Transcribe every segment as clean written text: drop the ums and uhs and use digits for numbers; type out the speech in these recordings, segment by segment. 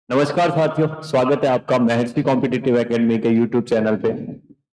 नमस्कार साथियों, स्वागत है आपका महर्षि कॉम्पिटिटिव एकेडमी के यूट्यूब चैनल पे।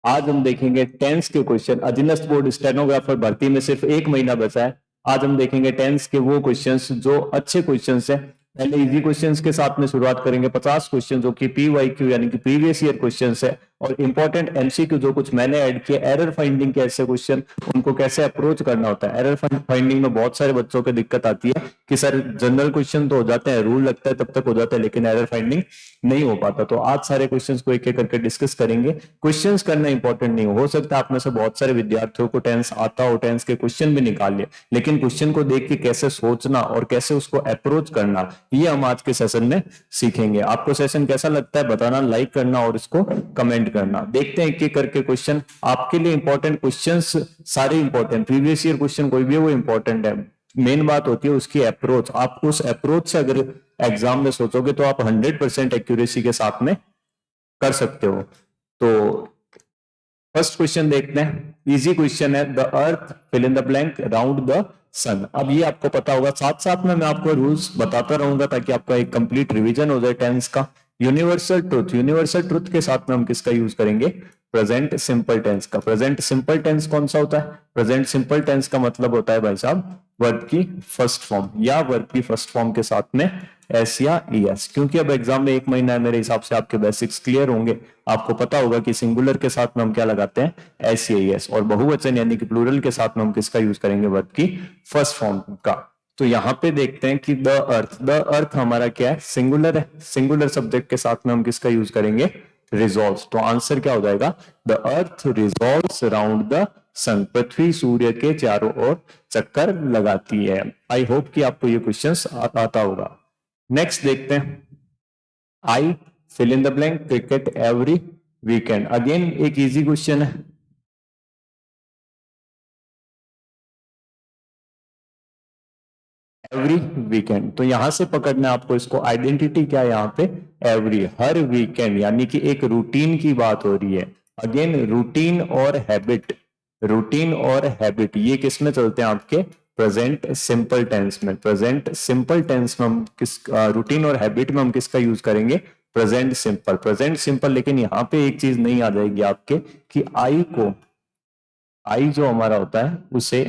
आज हम देखेंगे टेंस के क्वेश्चन। अधीनस्थ बोर्ड स्टेनोग्राफर भर्ती में सिर्फ एक महीना बचा है। आज हम देखेंगे टेंस के वो क्वेश्चंस जो अच्छे क्वेश्चंस हैं। पहले इजी क्वेश्चंस के साथ में शुरुआत करेंगे। 50 क्वेश्चन जो कि पीवाईक्यू यानी कि प्रीवियस ईयर क्वेश्चंस है, और इंपॉर्टेंट एमसीक्यू जो कुछ मैंने ऐड किए। एरर फाइंडिंग के ऐसे क्वेश्चन, उनको कैसे अप्रोच करना होता है। एरर फाइंडिंग में बहुत सारे बच्चों को दिक्कत आती है कि सर जनरल क्वेश्चन तो हो जाते हैं, रूल लगता है तब तक हो जाता है, लेकिन एरर फाइंडिंग नहीं हो पाता। तो आज सारे क्वेश्चंस को एक एक करके डिस्कस करेंगे। क्वेश्चंस करना इंपॉर्टेंट नहीं हो सकता आप में से बहुत सारे विद्यार्थियों को टेंस आता हो, टेंस के क्वेश्चन भी निकाल लिए, लेकिन क्वेश्चन को देख के कैसे सोचना और कैसे उसको अप्रोच करना, ये हम आज के सेशन में सीखेंगे। आपको सेशन कैसा लगता है बताना, लाइक करना और इसको कमेंट करना। देखते हैं एक एक करके क्वेश्चन। आपके लिए इंपॉर्टेंट क्वेश्चंस सारे इंपॉर्टेंट, प्रीवियस ईयर क्वेश्चन कोई भी है वो इंपॉर्टेंट है। मेन बात होती है उसकी अप्रोच। आप उस अप्रोच से अगर एग्जाम में सोचोगे तो आप 100% एक्यूरेसी के साथ में कर सकते हो। तो फर्स्ट क्वेश्चन देखते हैं। इजी क्वेश्चन है, the earth fill in the blank round the sun. अब ये आपको पता होगा, साथ साथ में मैं आपको रूल्स बताता रहूंगा ताकि आपका एक कंप्लीट रिवीजन हो जाए टेंस का। यूनिवर्सल ट्रुथ, यूनिवर्सल ट्रुथ के साथ में हम किसका यूज करेंगे? प्रेजेंट सिंपल टेंस का। प्रेजेंट सिंपल टेंस कौन सा होता है? प्रेजेंट सिंपल टेंस का मतलब होता है भाई साहब वर्ब की फर्स्ट फॉर्म, या वर्ब की फर्स्ट फॉर्म के साथ में एस या ईएस। क्योंकि अब एग्जाम में एक महीना है, मेरे हिसाब से आपके बेसिक्स क्लियर होंगे। आपको पता होगा कि सिंगुलर के साथ में हम क्या लगाते हैं? एस या ईएस। और बहुवचन यानी कि प्लूरल के साथ में हम किसका यूज करेंगे? वर्ब की फर्स्ट फॉर्म का। तो यहां पे देखते हैं कि द अर्थ, द अर्थ हमारा क्या है? सिंगुलर है। सिंगुलर सब्जेक्ट के साथ में हम किसका यूज करेंगे? रिजॉल्व। तो आंसर क्या हो जाएगा? The earth resolves around the sun. पृथ्वी सूर्य के चारों ओर चक्कर लगाती है। आई होप कि आपको ये क्वेश्चंस आता होगा। नेक्स्ट देखते हैं। I fill in the blank cricket every weekend. Again एक इजी क्वेश्चन है। एवरी वीकेंड, तो यहां से पकड़ना आपको इसको। आइडेंटिटी क्या है यहाँ पे? एवरी, हर वीकेंड, यानी कि एक रूटीन की बात हो रही है। अगेन रूटीन और हैबिट, रूटीन और हैबिट ये किस में चलते हैं? आपके प्रेजेंट सिंपल टेंस में। प्रेजेंट सिंपल टेंस में हम किस, रूटीन और हैबिट में हम किसका यूज करेंगे? Present simple. प्रेजेंट सिंपल, लेकिन यहाँ पे एक चीज नहीं आ जाएगी आपके कि आई को, आई जो हमारा होता है उसे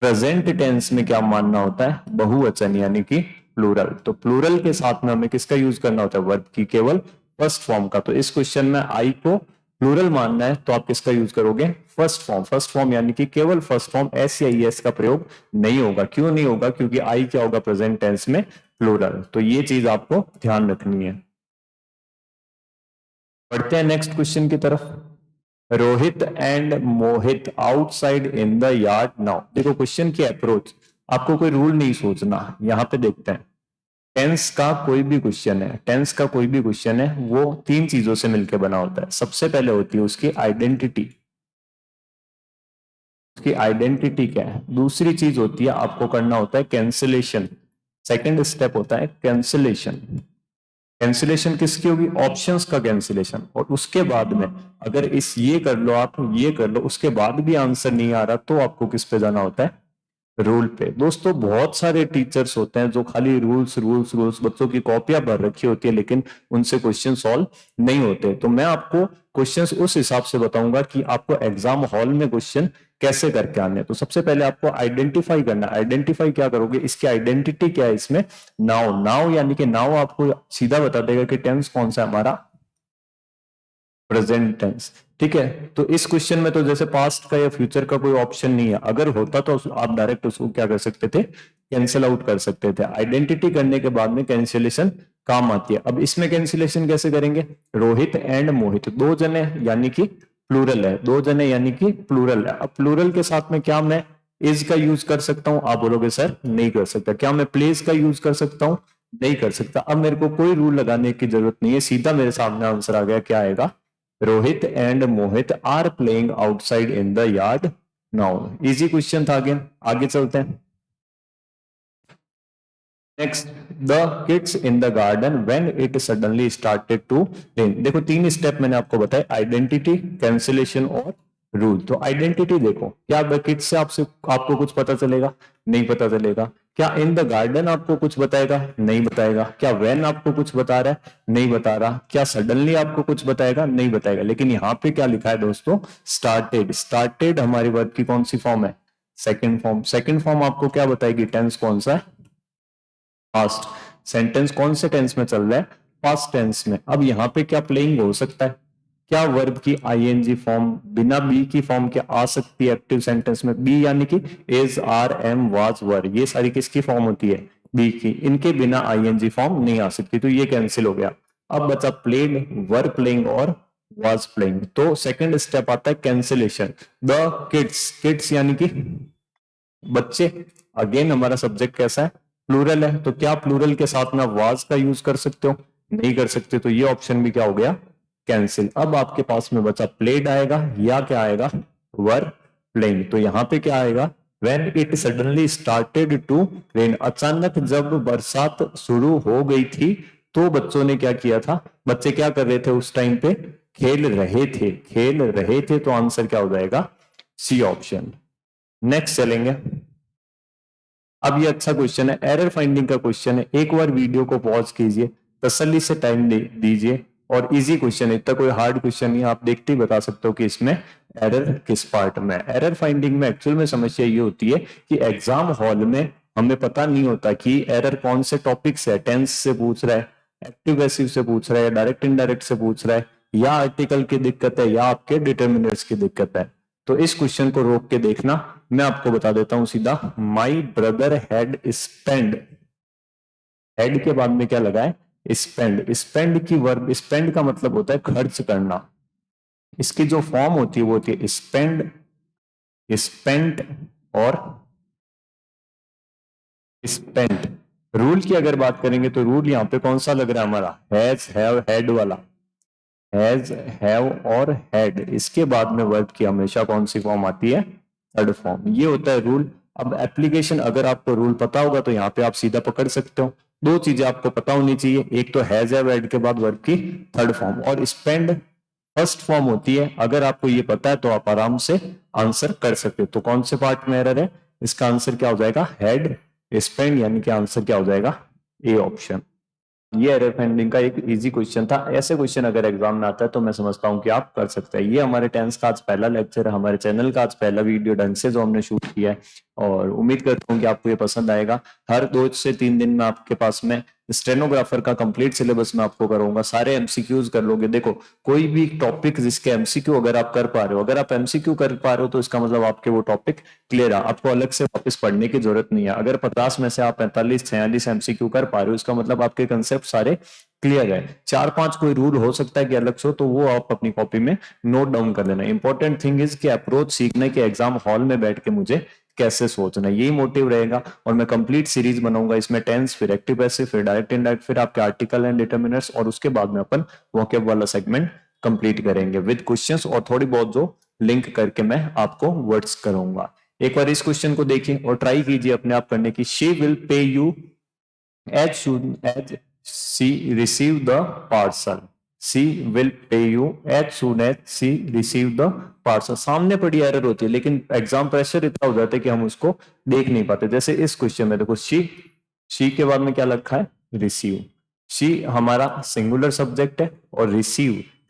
प्रेजेंट टेंस में क्या मानना होता है? बहुवचन यानी कि प्लूरल। तो प्लूरल के साथ में हमें किसका यूज करना होता है? वर्ब की केवल फर्स्ट फॉर्म का। तो इस क्वेश्चन में आई को प्लूरल मानना है तो आप किसका यूज करोगे? First form. फर्स्ट फॉर्म यानी कि केवल फर्स्ट फॉर्म, एस या ईएस का प्रयोग नहीं होगा। क्यों नहीं होगा? क्योंकि आई क्या होगा प्रेजेंट टेंस में? प्लूरल। तो ये चीज आपको ध्यान रखनी है। बढ़ते हैं नेक्स्ट क्वेश्चन की तरफ। Rohit and Mohit outside in the yard now. देखो क्वेश्चन की अप्रोच, आपको कोई रूल नहीं सोचना। यहां पे देखते हैं, टेंस का कोई भी क्वेश्चन है, टेंस का कोई भी क्वेश्चन है वो तीन चीजों से मिलकर बना होता है। सबसे पहले होती है उसकी आइडेंटिटी। उसकी आइडेंटिटी क्या है? दूसरी चीज होती है आपको करना होता है कैंसिलेशन। सेकंड स्टेप होता है कैंसिलेशन। कैंसिलेशन किसकी होगी? ऑप्शंस का कैंसिलेशन। और उसके बाद में अगर इस ये कर लो, आप ये कर लो, उसके बाद भी आंसर नहीं आ रहा तो आपको किस पे जाना होता है? रूल पे। दोस्तों बहुत सारे टीचर्स होते हैं जो खाली रूल्स रूल्स रूल्स, बच्चों की कॉपियां भर रखी होती है, लेकिन उनसे क्वेश्चन सॉल्व नहीं होते। तो मैं आपको क्वेश्चंस उस हिसाब से बताऊंगा कि आपको एग्जाम हॉल में क्वेश्चन कैसे करके आने। तो सबसे पहले आपको आइडेंटिफाई करना। आइडेंटिफाई क्या करोगे? इसकी आइडेंटिटी क्या है इसमें? नाउ। नाउ यानी कि नाउ आपको सीधा बता देगा कि टेंस कौन सा है हमारा? Present tense. ठीक है। तो इस क्वेश्चन में तो जैसे पास्ट का या फ्यूचर का कोई ऑप्शन नहीं है। अगर होता तो आप डायरेक्ट उसको क्या कर सकते थे? कैंसिल आउट कर सकते थे। आइडेंटिटी करने के बाद में कैंसिलेशन काम आती है। अब इसमें कैंसिलेशन कैसे करेंगे? रोहित एंड मोहित, दो जने यानी कि प्लूरल है। दो जने यानी कि प्लूरल है। अब प्लूरल के साथ में क्या मैं इज का यूज कर सकता हूं? आप बोलोगे सर नहीं कर सकता। क्या मैं प्लेस का यूज कर सकता हूं? नहीं कर सकता। अब मेरे को कोई रूल लगाने की जरूरत नहीं है, सीधा मेरे सामने आंसर आ गया। क्या आएगा? Rohit and Mohit are playing outside in the yard now. Easy question था। आगे आगे चलते हैं। Next, the kids in the garden when it suddenly started to rain. देखो तीन स्टेप मैंने आपको बताए, आइडेंटिटी, कैंसिलेशन और रूल। तो आइडेंटिटी देखो, क्या किड्स से आपको कुछ पता चलेगा? नहीं पता चलेगा। क्या इन द गार्डन आपको कुछ बताएगा? नहीं बताएगा। क्या व्हेन आपको कुछ बता रहा है? नहीं बता रहा। क्या सडनली आपको कुछ बताएगा? नहीं बताएगा। लेकिन यहाँ पे क्या लिखा है दोस्तों? स्टार्टेड। स्टार्टेड हमारी वर्ब की कौन सी फॉर्म है? Second form. सेकेंड फॉर्म आपको क्या बताएगी? टेंस कौन सा है? पास्ट। सेंटेंस कौन से टेंस में चल रहा है? पास्ट टेंस में। अब यहाँ पे क्या प्लेइंग हो सकता है? क्या वर्ब की आईएनजी फॉर्म बिना बी की फॉर्म के आ सकती है एक्टिव सेंटेंस में? बी यानी कि इज, आर, एम, वाज, वर, ये सारी किसकी फॉर्म होती है? बी की। इनके बिना आईएनजी फॉर्म नहीं आ सकती, तो ये कैंसिल हो गया। अब बचा प्लेड, वर प्लेइंग और वाज प्लेइंग। तो सेकंड स्टेप आता है कैंसिलेशन। द किड्स, किड्स यानी कि बच्चे। अगेन हमारा सब्जेक्ट कैसा है? प्लूरल है, तो क्या प्लूरल के साथ में वाज का यूज कर सकते हो? नहीं कर सकते, तो ये ऑप्शन भी क्या हो गया? कैंसिल। अब आपके पास में बचा प्लेड आएगा या क्या आएगा? Were playing. तो यहां पे क्या आएगा? When it suddenly started to rain, अचानक जब बरसात शुरू हो गई थी तो बच्चों ने क्या किया था? बच्चे क्या कर रहे थे उस टाइम पे? खेल रहे थे। खेल रहे थे, तो आंसर क्या हो जाएगा? C option. नेक्स्ट चलेंगे। अब ये अच्छा क्वेश्चन है, एरर फाइंडिंग का क्वेश्चन है। एक बार वीडियो को पॉज कीजिए, तसल्ली से टाइम दीजिए, और इजी क्वेश्चन है, इतना कोई हार्ड क्वेश्चन नहीं। आप देखते ही बता सकते हो कि इसमें एरर किस पार्ट में। एरर फाइंडिंग में एक्चुअल में समस्या ये होती है कि एग्जाम हॉल में हमें पता नहीं होता कि एरर कौन से टॉपिक से है। टेंस से पूछ रहा है, एक्टिव पैसिव से पूछ रहा है, डायरेक्ट इनडायरेक्ट से पूछ रहा है, या आर्टिकल की दिक्कत है, या आपके डिटर्मिनर्स की दिक्कत है। तो इस क्वेश्चन को रोक के देखना, मैं आपको बता देता हूं सीधा। My brother had spend, head के बाद में क्या लगा है? स्पेंड। स्पेंड की वर्ब, स्पेंड का मतलब होता है खर्च करना। इसकी जो फॉर्म होती है वो होती है स्पेंड, स्पेंट और स्पेंट। रूल की अगर बात करेंगे तो रूल यहां पे कौन सा लग रहा है हमारा? हैज, हैव, हैड वाला। हैज, हैव और हैड, इसके बाद में वर्ब की हमेशा कौन सी फॉर्म आती है? Third form. ये होता है रूल। अब एप्लीकेशन, अगर आपको रूल पता होगा तो यहाँ पे आप सीधा पकड़ सकते हो। दो चीजें आपको पता होनी चाहिए, एक तो हैज, हैव, हैड के बाद वर्ब की थर्ड फॉर्म, और स्पेंड फर्स्ट फॉर्म होती है। अगर आपको ये पता है तो आप आराम से आंसर कर सकते हो। तो कौन से पार्ट में एरर है? इसका आंसर क्या हो जाएगा? हेड स्पेंड, यानी कि आंसर क्या हो जाएगा? A option. ये एरर फाइंडिंग का एक इजी क्वेश्चन था। ऐसे क्वेश्चन अगर एग्जाम में आता है तो मैं समझता हूँ कि आप कर सकते हैं। ये हमारे टेंस का आज पहला लेक्चर है, हमारे चैनल का आज पहला वीडियो ढंग से जो हमने शूट किया है, और उम्मीद करता हूँ कि आपको ये पसंद आएगा। हर 2 से 3 दिन में आपके पास में स्टेनोग्राफर का कंप्लीट सिलेबस मैं आपको कराऊंगा। सारे एमसीक्यूज कर लोगे। देखो, कोई भी टॉपिक जिसके एमसीक्यू अगर आप कर पा रहे हो, अगर आप एमसीक्यू कर पा रहे हो तो इसका मतलब आपके वो टॉपिक क्लियर है, आपको अलग से वापस पढ़ने की जरूरत नहीं है। अगर 50 में से आप 45-46 एमसीक्यू कर पा रहे हो, इसका मतलब आपके कंसेप्ट सारे क्लियर है। 4-5 कोई रूल हो सकता है कि अलग से हो, तो वो आप अपनी कॉपी में नोट डाउन कर लेना। इंपॉर्टेंट थिंग इज कि अप्रोच सीखने के एग्जाम हॉल में बैठ के मुझे कैसे सोचना है, यही मोटिव रहेगा। और मैं कंप्लीट सीरीज बनाऊंगा, इसमें टेंस, फिर एक्टिव पैसिव, फिर डायरेक्ट इनडायरेक्ट, फिर आपके आर्टिकल एंड डिटर्मिनर्स, और उसके बाद में अपन वोकैब वाला सेगमेंट कंप्लीट करेंगे विद क्वेश्चंस, और थोड़ी बहुत जो लिंक करके मैं आपको वर्ड्स करूंगा। एक बार इस क्वेश्चन को देखिए और ट्राई कीजिए अपने आप करने की। She will pay you as soon as she receive the parcel. She will pay you as soon as she receive the parcel. सामने पड़ी एरर होती है, लेकिन एग्जाम प्रेशर इतना हो जाता है कि हम उसको देख नहीं पाते। जैसे इस क्वेश्चन में देखो, शी के बाद में क्या लिखा है? रिसीव। शी हमारा सिंगुलर सब्जेक्ट है, और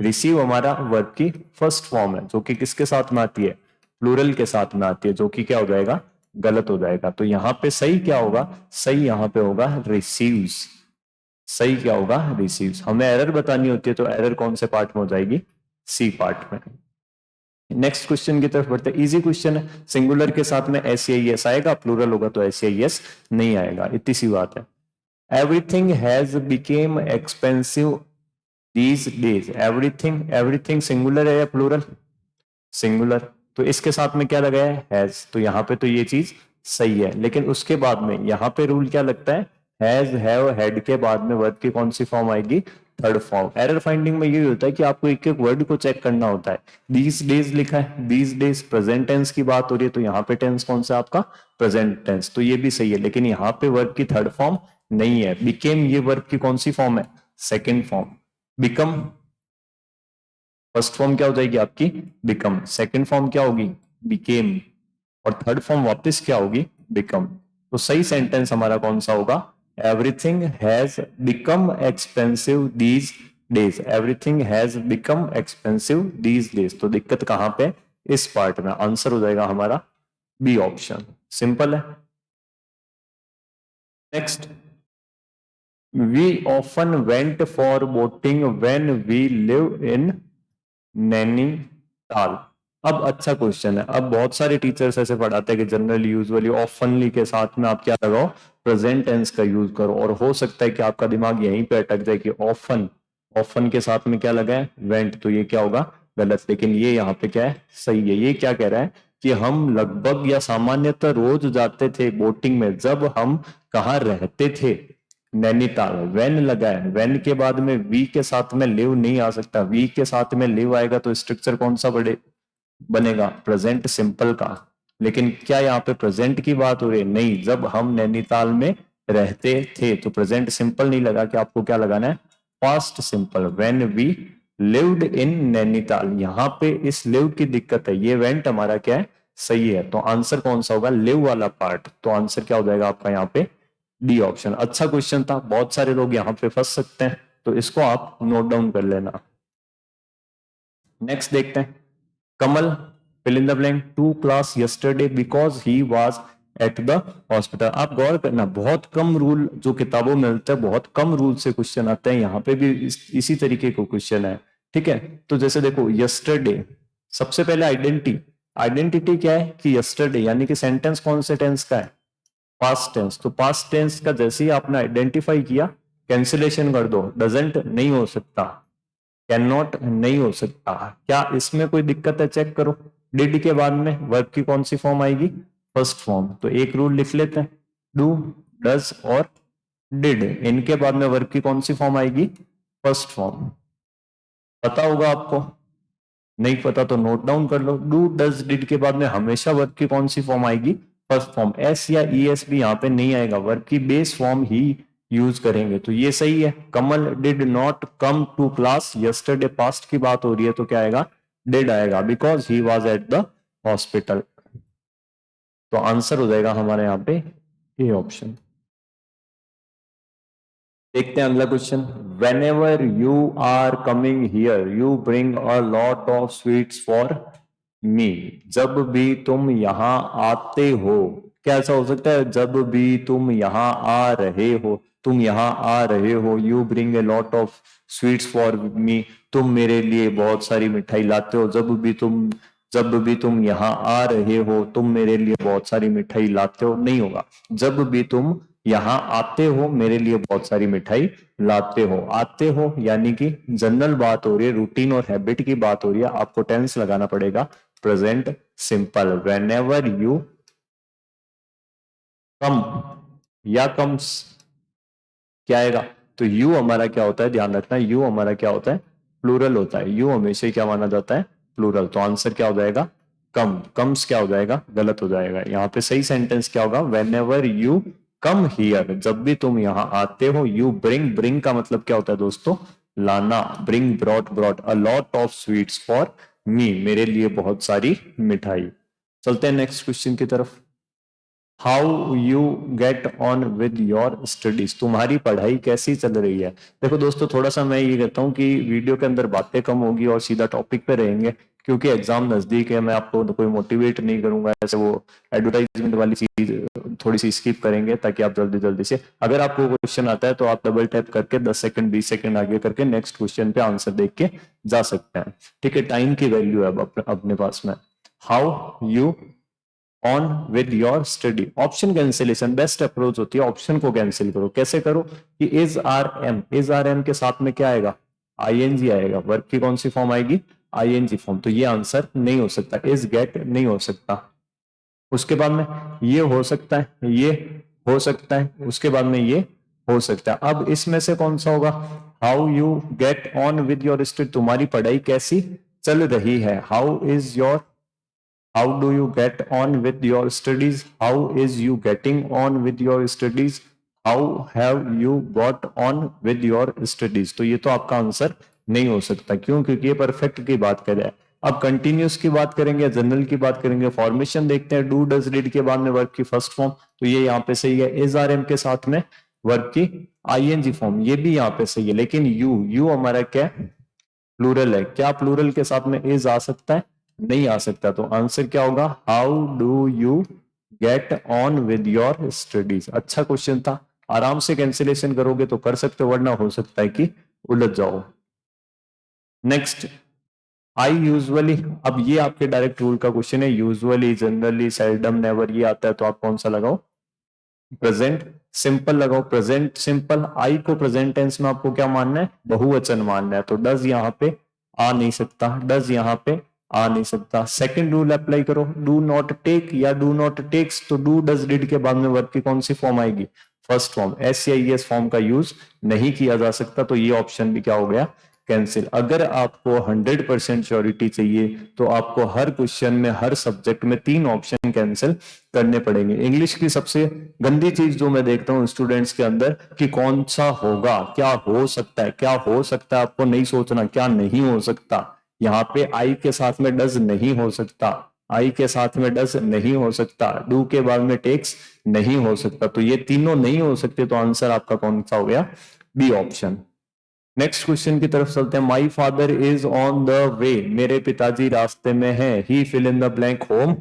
रिसीव हमारा वर्ब की फर्स्ट फॉर्म है, जो कि किसके साथ में आती है? प्लूरल के साथ में आती है, जो कि क्या हो जाएगा? गलत हो जाएगा। तो यहां पे सही क्या होगा? सही यहां पे होगा रिसीव्स। सही क्या होगा? रिसीव्स। हमें एरर बतानी होती है तो एरर कौन से पार्ट में हो जाएगी? सी पार्ट में। नेक्स्ट क्वेश्चन की तरफ बढ़ते हैं। इजी क्वेश्चन है। सिंगुलर के साथ में एस आएगा, प्लूरल होगा तो एस नहीं आएगा, इतनी सी बात है। Everything has became expensive these days. Everything singular है या प्लूरल? सिंगुलर। तो इसके साथ में क्या लगाया है? हैज। तो यहां पे तो ये चीज सही है, लेकिन उसके बाद में यहां पे रूल क्या लगता है? हैज, हैव, हैड के बाद में वर्ब की कौन सी फॉर्म आएगी? Third form. एरर फाइंडिंग में ये होता है कि आपको एक एक वर्ड को चेक करना होता है। दीज डेज लिखा है, दीज डेज प्रेजेंट टेंस की बात हो रही है, तो यहाँ पे टेंस कौन सा आपका? Present tense. तो ये भी सही है, लेकिन यहाँ पे वर्ब की थर्ड फॉर्म नहीं है। बिकेम, ये वर्ब की कौन सी फॉर्म है? Second form. Become first form क्या हो जाएगी आपकी बिकम, सेकंड फॉर्म क्या होगी बिकेम, और थर्ड फॉर्म वापस क्या होगी बिकम। तो सही सेंटेंस हमारा कौन सा होगा, everything has become expensive these days, everything has become expensive these days. तो दिक्कत कहां पे, इस पार्ट में। आंसर हो जाएगा हमारा बी ऑप्शन, सिंपल है। Next, we often went for boating when we live in Nainital. अब अच्छा क्वेश्चन है, अब बहुत सारे टीचर्स ऐसे पढ़ाते हैं कि जनरली यूजुअली ऑफनली के साथ में आप क्या लगाओ, प्रेजेंट टेंस का यूज करो, और हो सकता है कि आपका दिमाग यहीं पे अटक जाए कि ऑफन, ऑफन के साथ में क्या लगा है वेंट, तो ये क्या होगा गलत। लेकिन ये यहाँ पे क्या है सही है। ये क्या कह रहा है कि हम लगभग या सामान्यतः रोज जाते थे बोटिंग में जब हम कहाँ रहते थे, नैनीताल। वेन लगा है, वेन के बाद में वी के साथ में लिव नहीं आ सकता, वी के साथ में लिव आएगा तो स्ट्रक्चर कौन सा बनेगा प्रेजेंट सिंपल का। लेकिन क्या यहाँ पे प्रेजेंट की बात हो रही है, नहीं, जब हम नैनीताल में रहते थे, तो प्रेजेंट सिंपल नहीं लगा कि आपको क्या लगाना है past simple, when we lived in Nainital. यहाँ पे इस लिव की दिक्कत है, ये वेंट हमारा क्या है सही है। तो आंसर कौन सा होगा लिव वाला पार्ट, तो आंसर क्या हो जाएगा आपका यहाँ पे डी ऑप्शन। अच्छा क्वेश्चन था, बहुत सारे लोग यहाँ पे फंस सकते हैं, तो इसको आप नोट डाउन कर लेना। नेक्स्ट देखते हैं, Kamal fill in the blank to class yesterday because he was at the hospital. आप गौर करना, बहुत कम रूल जो किताबों में मिलते हैं, बहुत कम रूल से क्वेश्चन आते हैं, यहाँ पे भी इसी तरीके को क्वेश्चन है। ठीक है, तो जैसे देखो यस्टरडे, सबसे पहले आइडेंटिटी, आइडेंटिटी क्या है कि यस्टरडे, यानी कि सेंटेंस कौन से टेंस का है पास्ट टेंस। तो पास्ट टेंस का जैसे ही आपने आइडेंटिफाई किया कैंसिलेशन कर दो, डजेंट नहीं हो सकता, कैन नॉट नहीं हो सकता। क्या इसमें कोई दिक्कत है चेक करो। डिड के बाद में वर्ब की कौन सी फॉर्म आएगी फर्स्ट फॉर्म, तो एक रूल लिख लेते हैं, डू डज और डिड, इनके बाद में वर्ब की कौन सी फॉर्म आएगी फर्स्ट फॉर्म। पता होगा आपको, नहीं पता तो नोट डाउन कर लो। डू डज डिड के बाद में हमेशा वर्ब की कौन सी फॉर्म आएगी फर्स्ट फॉर्म, एस या ई एस भी यहाँ पे नहीं आएगा, वर्ब की बेस फॉर्म ही यूज करेंगे, तो ये सही है। Kamal did not come to class yesterday, past की बात हो रही है तो क्या आएगा डिड आएगा, because he was at the hospital. तो आंसर हो जाएगा हमारे यहाँ पे ए ऑप्शन। देखते हैं अगला question, whenever you are coming here you bring a lot of sweets for me. जब भी तुम यहाँ आते हो, क्या ऐसा हो सकता है जब भी तुम यहाँ आ रहे हो, तुम यहाँ आ रहे हो, you bring a lot of sweets for मी, तुम मेरे लिए बहुत सारी मिठाई लाते हो। जब भी तुम यहाँ आ रहे हो तुम मेरे लिए बहुत सारी मिठाई लाते हो, नहीं होगा। जब भी तुम यहाँ आते हो मेरे लिए बहुत सारी मिठाई लाते हो, आते हो यानी कि जनरल बात हो रही है, रूटीन और हैबिट की बात हो रही है, आपको टेंस लगाना पड़ेगा present simple. When ever you come या कम्स क्या आएगा, तो यू हमारा क्या होता है ध्यान रखना, यू हमारा क्या होता है प्लूरल होता है, यू हमेशा क्या माना जाता है प्लूरल। तो आंसर क्या हो जाएगा कम, कम्स क्या हो जाएगा गलत हो जाएगा। यहाँ पे सही सेंटेंस क्या होगा, when ever you come here, जब भी तुम यहाँ आते हो, यू ब्रिंग, ब्रिंग का मतलब क्या होता है दोस्तों लाना, bring brought, brought a lot of sweets for मी, मेरे लिए बहुत सारी मिठाई। चलते हैं नेक्स्ट क्वेश्चन की तरफ, how you get on with your studies, तुम्हारी पढ़ाई कैसी चल रही है। देखो दोस्तों, थोड़ा सा मैं ये कहता हूँ कि वीडियो के अंदर बातें कम होगी और सीधा टॉपिक पे रहेंगे, क्योंकि एग्जाम नजदीक है। मैं आपको कोई मोटिवेट नहीं करूंगा, ऐसे वो एडवर्टाइजमेंट वाली चीज थोड़ी सी स्किप करेंगे, ताकि आप जल्दी जल्दी से, अगर आपको क्वेश्चन आता है तो आप डबल टैप करके 10 सेकंड 20 सेकंड आगे करके नेक्स्ट क्वेश्चन पे आंसर देख के जा सकते हैं। ठीक है, टाइम की वैल्यू है अब अपने पास में। How you on with your study, option cancellation best approach होती है, ऑप्शन को कैंसिल करो। कैसे करो कि is are am, is are am के साथ में क्या आएगा आईएनजी आएगा, वर्ब की कौन सी फॉर्म आएगी आईएनजी फॉर्म, तो ये आंसर नहीं हो सकता, इज गेट नहीं हो सकता। उसके बाद में ये हो सकता है, ये हो सकता है, उसके बाद में ये हो सकता है। अब इसमें से कौन सा होगा, how you get on with your study, तुम्हारी पढ़ाई कैसी चल रही है, how is your, how do you get on with your studies, how is you getting on with your studies, how have you got on with your studies। तो ये तो आपका आंसर नहीं हो सकता। क्यों? क्योंकि ये परफेक्ट की बात कर रहा है। अब कंटिन्यूस की बात करेंगे, जनरल की बात करेंगे, फॉर्मेशन देखते हैं। डू डज डिड के बाद में वर्ब की फर्स्ट फॉर्म, तो ये यहाँ पे सही है। इज आर एम के साथ में वर्ब की आईएनजी फॉर्म, ये भी यहाँ पे सही है। लेकिन यू हमारा क्या है? प्लूरल है। क्या प्लूरल के साथ में इज आ सकता है? नहीं आ सकता। तो आंसर क्या होगा? How do you get on with your studies. अच्छा क्वेश्चन था, आराम से कैंसिलेशन करोगे तो कर सकते हो, वरना हो सकता है कि उलझ जाओ। नेक्स्ट, आई यूजुअली, अब ये आपके डायरेक्ट रूल का क्वेश्चन है। यूजुअली, जनरली, सेल्डम, नेवर, ये आता है तो आप कौन सा लगाओ? प्रेजेंट सिंपल लगाओ। प्रेजेंट सिंपल, आई को प्रेजेंट टेंस में आपको क्या मानना है? बहुवचन मानना है। तो डज यहाँ पे आ नहीं सकता, डज यहाँ पे आ नहीं सकता। सेकंड रूल अप्लाई करो, डू नॉट टेक या डू नॉट टेक्स, तो डू डज डिड के बाद में वर्ब की कौन सी फॉर्म आएगी? First form. एस या एस फॉर्म का यूज नहीं किया जा सकता, तो ये ऑप्शन भी क्या हो गया? कैंसिल। अगर आपको 100% श्योरिटी चाहिए तो आपको हर क्वेश्चन में, हर सब्जेक्ट में 3 ऑप्शन कैंसिल करने पड़ेंगे। इंग्लिश की सबसे गंदी चीज जो मैं देखता हूँ स्टूडेंट्स के अंदर, कि कौन सा होगा, क्या हो सकता है, क्या हो सकता है। आपको नहीं सोचना क्या नहीं हो सकता। यहाँ पे आई के साथ में डज नहीं हो सकता, आई के साथ में डज नहीं हो सकता, डू के बाद में टेक्स नहीं हो सकता। तो ये तीनों नहीं हो सकते, तो आंसर आपका कौन सा हो गया? B option. नेक्स्ट क्वेश्चन की तरफ चलते हैं। My father is on the way, मेरे पिताजी रास्ते में है। He fill in the blank home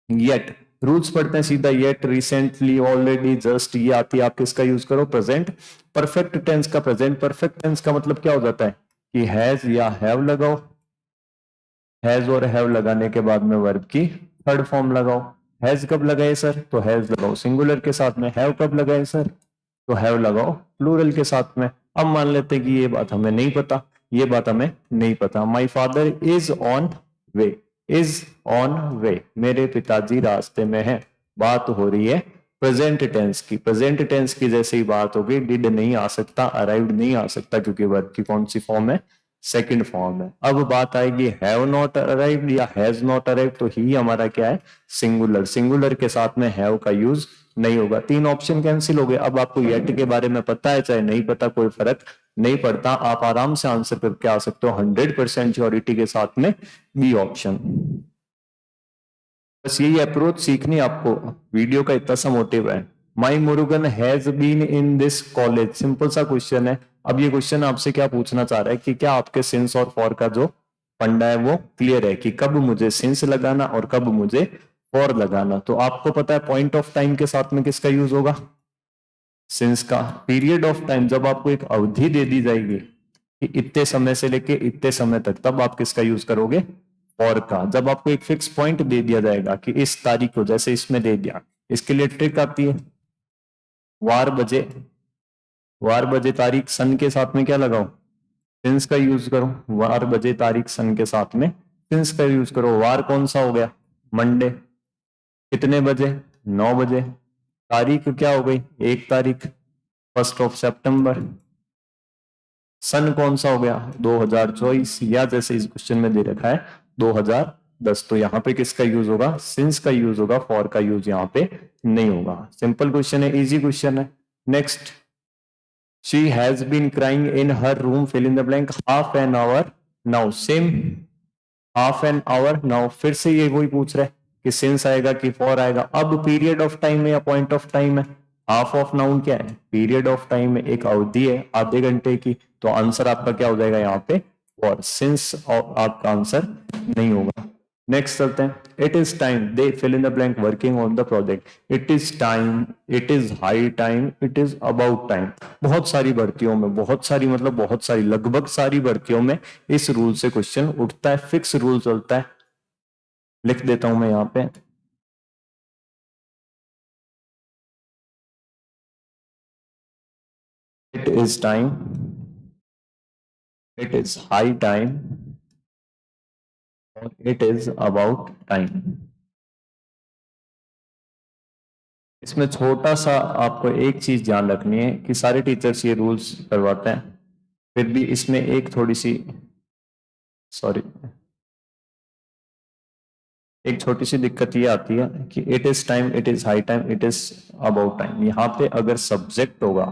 yet. Rules पढ़ते हैं सीधा। येट, रिसेंटली, ऑलरेडी, जस्ट, ये आती है। आप किसका यूज करो? प्रेजेंट परफेक्ट टेंस का। प्रेजेंट परफेक्ट टेंस का मतलब क्या हो जाता है? कि हैज या हैव लगाओ। हैज और हैव लगाने के बाद में वर्ब की थर्ड फॉर्म लगाओ। हैज कब लगाए सर? तो हैज लगाओ सिंगुलर के साथ में। हैव कब लगाए सर? तो हैव लगाओ प्लूरल के साथ में। अब मान लेते हैं कि ये बात हमें नहीं पता, ये बात हमें नहीं पता। My father is on way, is on way, मेरे पिताजी रास्ते में है। बात हो रही है प्रेजेंट टेंस की। प्रेजेंट टेंस की जैसे ही बात होगी, डिड नहीं आ सकता, अराइव्ड नहीं आ सकता, क्योंकि वर्ब की कौन सी फॉर्म है? सेकंड फॉर्म है। अब बात आएगी हैव नॉट अराइव्ड या हैज नॉट अराइव्ड, तो ही हमारा क्या है? सिंगुलर। सिंगुलर के साथ में हैव का यूज नहीं होगा। 3 ऑप्शन कैंसिल हो गए। अब आपको येट के बारे में पता है चाहे नहीं पता, कोई फर्क नहीं पड़ता। आप आराम से आंसर करके आ सकते हो 100% श्योरिटी के साथ में, बी ऑप्शन। बस यही अप्रोच सीखनी आपको। वीडियो का इतना सा मोटिव है। My Murugan has been in this college, simple सा क्वेश्चन है। अब ये क्वेश्चन आपसे क्या पूछना चाह रहा है कि क्या आपके सिंस और फॉर का जो फंडा है वो क्लियर है, कि कब मुझे सिंस लगाना और कब मुझे फॉर लगाना। तो आपको पता है पॉइंट ऑफ टाइम के साथ में किसका यूज होगा? सिंस का। पीरियड ऑफ टाइम, जब आपको एक अवधि दे दी जाएगी कि इतने समय से लेके इतने समय तक, तब आप किसका यूज करोगे? फॉर का। जब आपको एक फिक्स पॉइंट दे दिया जाएगा कि इस तारीख को, जैसे इसमें दे दिया, इसके लिए ट्रिक आती है। वार बजे, वार बजे तारीख, सन के साथ में क्या लगाओ? सिंस का यूज करो। वार बजे तारीख, सन के साथ में सिंस का यूज करो। वार कौन सा हो गया? मंडे। कितने बजे? 9 बजे। तारीख क्या हो गई? 1 तारीख, 1 सितंबर। सन कौन सा हो गया? 2024, या जैसे इस क्वेश्चन में दे रखा है 2010। तो यहाँ पे किसका यूज होगा? सिंस का यूज होगा, फॉर का यूज यहाँ पे नहीं होगा। सिंपल क्वेश्चन है, इजी क्वेश्चन है। Next, she has been crying in her room, fill in the blank, half an hour now. Same, half an hour now. फिर से ये वही पूछ रहा है कि सिंस आएगा कि फॉर आएगा। अब पीरियड ऑफ टाइम है या पॉइंट ऑफ टाइम है? हाफ ऑफ नाउन क्या है? पीरियड ऑफ टाइम में एक अवधि है आधे घंटे की। तो आंसर आपका क्या हो जाएगा यहाँ पे? फॉर। सिंस आपका आंसर नहीं होगा। नेक्स्ट चलते हैं। It is time they fill in the blank working on the project. It is time, it is high time, it is about time. बहुत सारी भर्तियों में, बहुत सारी मतलब बहुत सारी, लगभग सारी भर्तियों में इस रूल से क्वेश्चन उठता है। फिक्स रूल चलता है, लिख देता हूं मैं यहाँ पे। It is time, it is high time, और इट इज अबाउट टाइम। इसमें छोटा सा आपको एक चीज ध्यान रखनी है कि सारे टीचर्स ये रूल्स करवाते हैं, फिर भी इसमें एक थोड़ी सी, सॉरी, एक छोटी सी दिक्कत ये आती है कि it is time, it is high time, it is about time. यहाँ पे अगर सब्जेक्ट होगा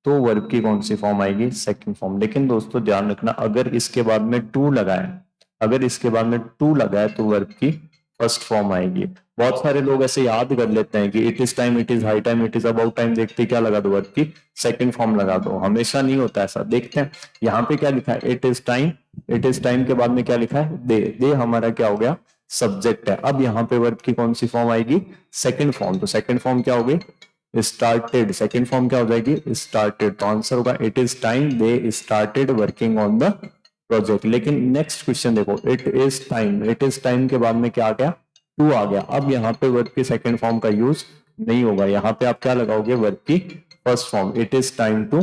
तो वर्ब की कौन सी फॉर्म आएगी, सेकंड फॉर्म। लेकिन दोस्तों ध्यान रखना, अगर इसके बाद में टू लगाए, अगर इसके बाद में टू लगाए तो वर्ब की फर्स्ट फॉर्म आएगी। बहुत सारे लोग ऐसे याद कर लेते हैं कि it is time, it is high time, it is about time, देखते क्या लगा दो, वर्ब की सेकंड फॉर्म लगा दो। हमेशा नहीं होता ऐसा। देखते हैं यहाँ पे क्या लिखा है, it is time, it is time के बाद में क्या लिखा है, दे। दे हमारा क्या हो गया, सब्जेक्ट है। अब यहाँ पे वर्ब की कौन सी फॉर्म आएगी, सेकंड फॉर्म। तो सेकंड फॉर्म क्या होगी, स्टार्टेड। सेकंड फॉर्म क्या हो जाएगी, स्टार्टेड। तो आंसर होगा it is time they started working on the project. लेकिन नेक्स्ट क्वेश्चन देखो, it is time, it is time के बाद में क्या आ गया, टू आ गया। अब यहाँ पे वर्ब की सेकंड फॉर्म का यूज नहीं होगा, यहाँ पे आप क्या लगाओगे, वर्ब की first form. It is time to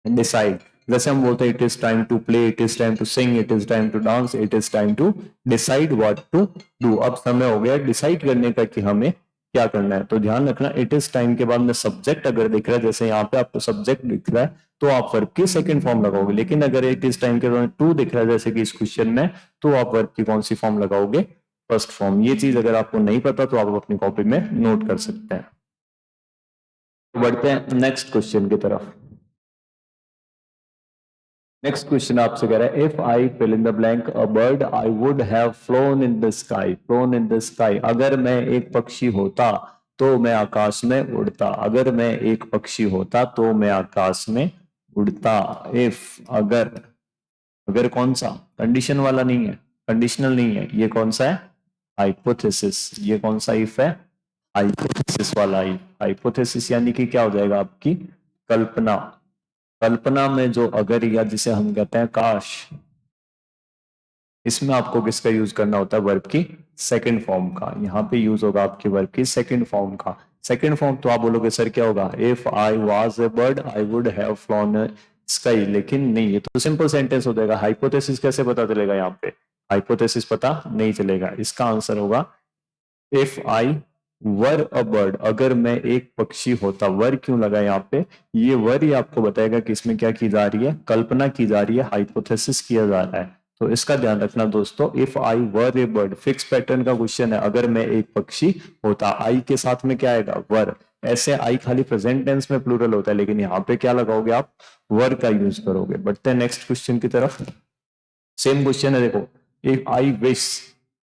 decide. जैसे हम बोलते हैं it is time to play, it is time to sing, it is time to dance, it is time to decide what to do. अब समय हो गया decide करने का कि हमें क्या करना है। तो ध्यान रखना, इट इज टाइम के बाद में सब्जेक्ट अगर दिख रहा है, जैसे यहाँ पे आपको सब्जेक्ट दिख रहा है, तो आप वर्ब की सेकंड फॉर्म लगाओगे। लेकिन अगर इट इज टाइम के बाद टू दिख रहा है, जैसे कि इस क्वेश्चन में, तो आप वर्ब की कौन सी फॉर्म लगाओगे, फर्स्ट फॉर्म। ये चीज अगर आपको नहीं पता तो आप अपनी कॉपी में नोट कर सकते हैं। बढ़ते हैं नेक्स्ट क्वेश्चन की तरफ। नेक्स्ट क्वेश्चन आपसे कह रहा है, if I fill in the blank a bird I would have flown in the sky. Flown in the sky, अगर मैं एक पक्षी होता तो मैं आकाश में उड़ता। अगर मैं एक पक्षी होता तो मैं आकाश में उड़ता। इफ, अगर। अगर कौन सा, कंडीशन वाला नहीं है, कंडीशनल नहीं है, ये कौन सा है, हाइपोथेसिस। ये कौन सा इफ है, हाइपोथेसिस वाला इफ। हाइपोथेसिस यानी कि क्या हो जाएगा, आपकी कल्पना। कल्पना में जो अगर, या जिसे हम कहते हैं काश, इसमें आपको किसका यूज करना होता है, वर्ब की सेकंड फॉर्म का। यहाँ पे यूज होगा आपकी वर्ब की सेकंड फॉर्म का। सेकंड फॉर्म तो आप बोलोगे सर क्या होगा, if I was a bird I would have phloem sky. लेकिन नहीं, ये तो सिंपल सेंटेंस हो जाएगा। हाइपोथेसिस कैसे पता चलेगा, यहाँ पे हाइपोथेसिस पता नहीं चलेगा। इसका आंसर होगा if I were a bird, अगर मैं एक पक्षी होता। वर क्यों लगा यहाँ पे, ये वर ही आपको बताएगा कि इसमें क्या की जा रही है, कल्पना की जा रही है, हाइपोथेसिस किया जा रहा है। तो इसका ध्यान रखना दोस्तों, if I were A bird, fix pattern का क्वेश्चन है। अगर मैं एक पक्षी होता, आई के साथ में क्या आएगा, वर। ऐसे आई खाली प्रेजेंट टेंस में प्लूरल होता है, लेकिन यहाँ पे क्या लगाओगे आप, वर का यूज करोगे। बढ़ते हैं नेक्स्ट क्वेश्चन की तरफ। सेम क्वेश्चन है, देखो, इफ आई विश,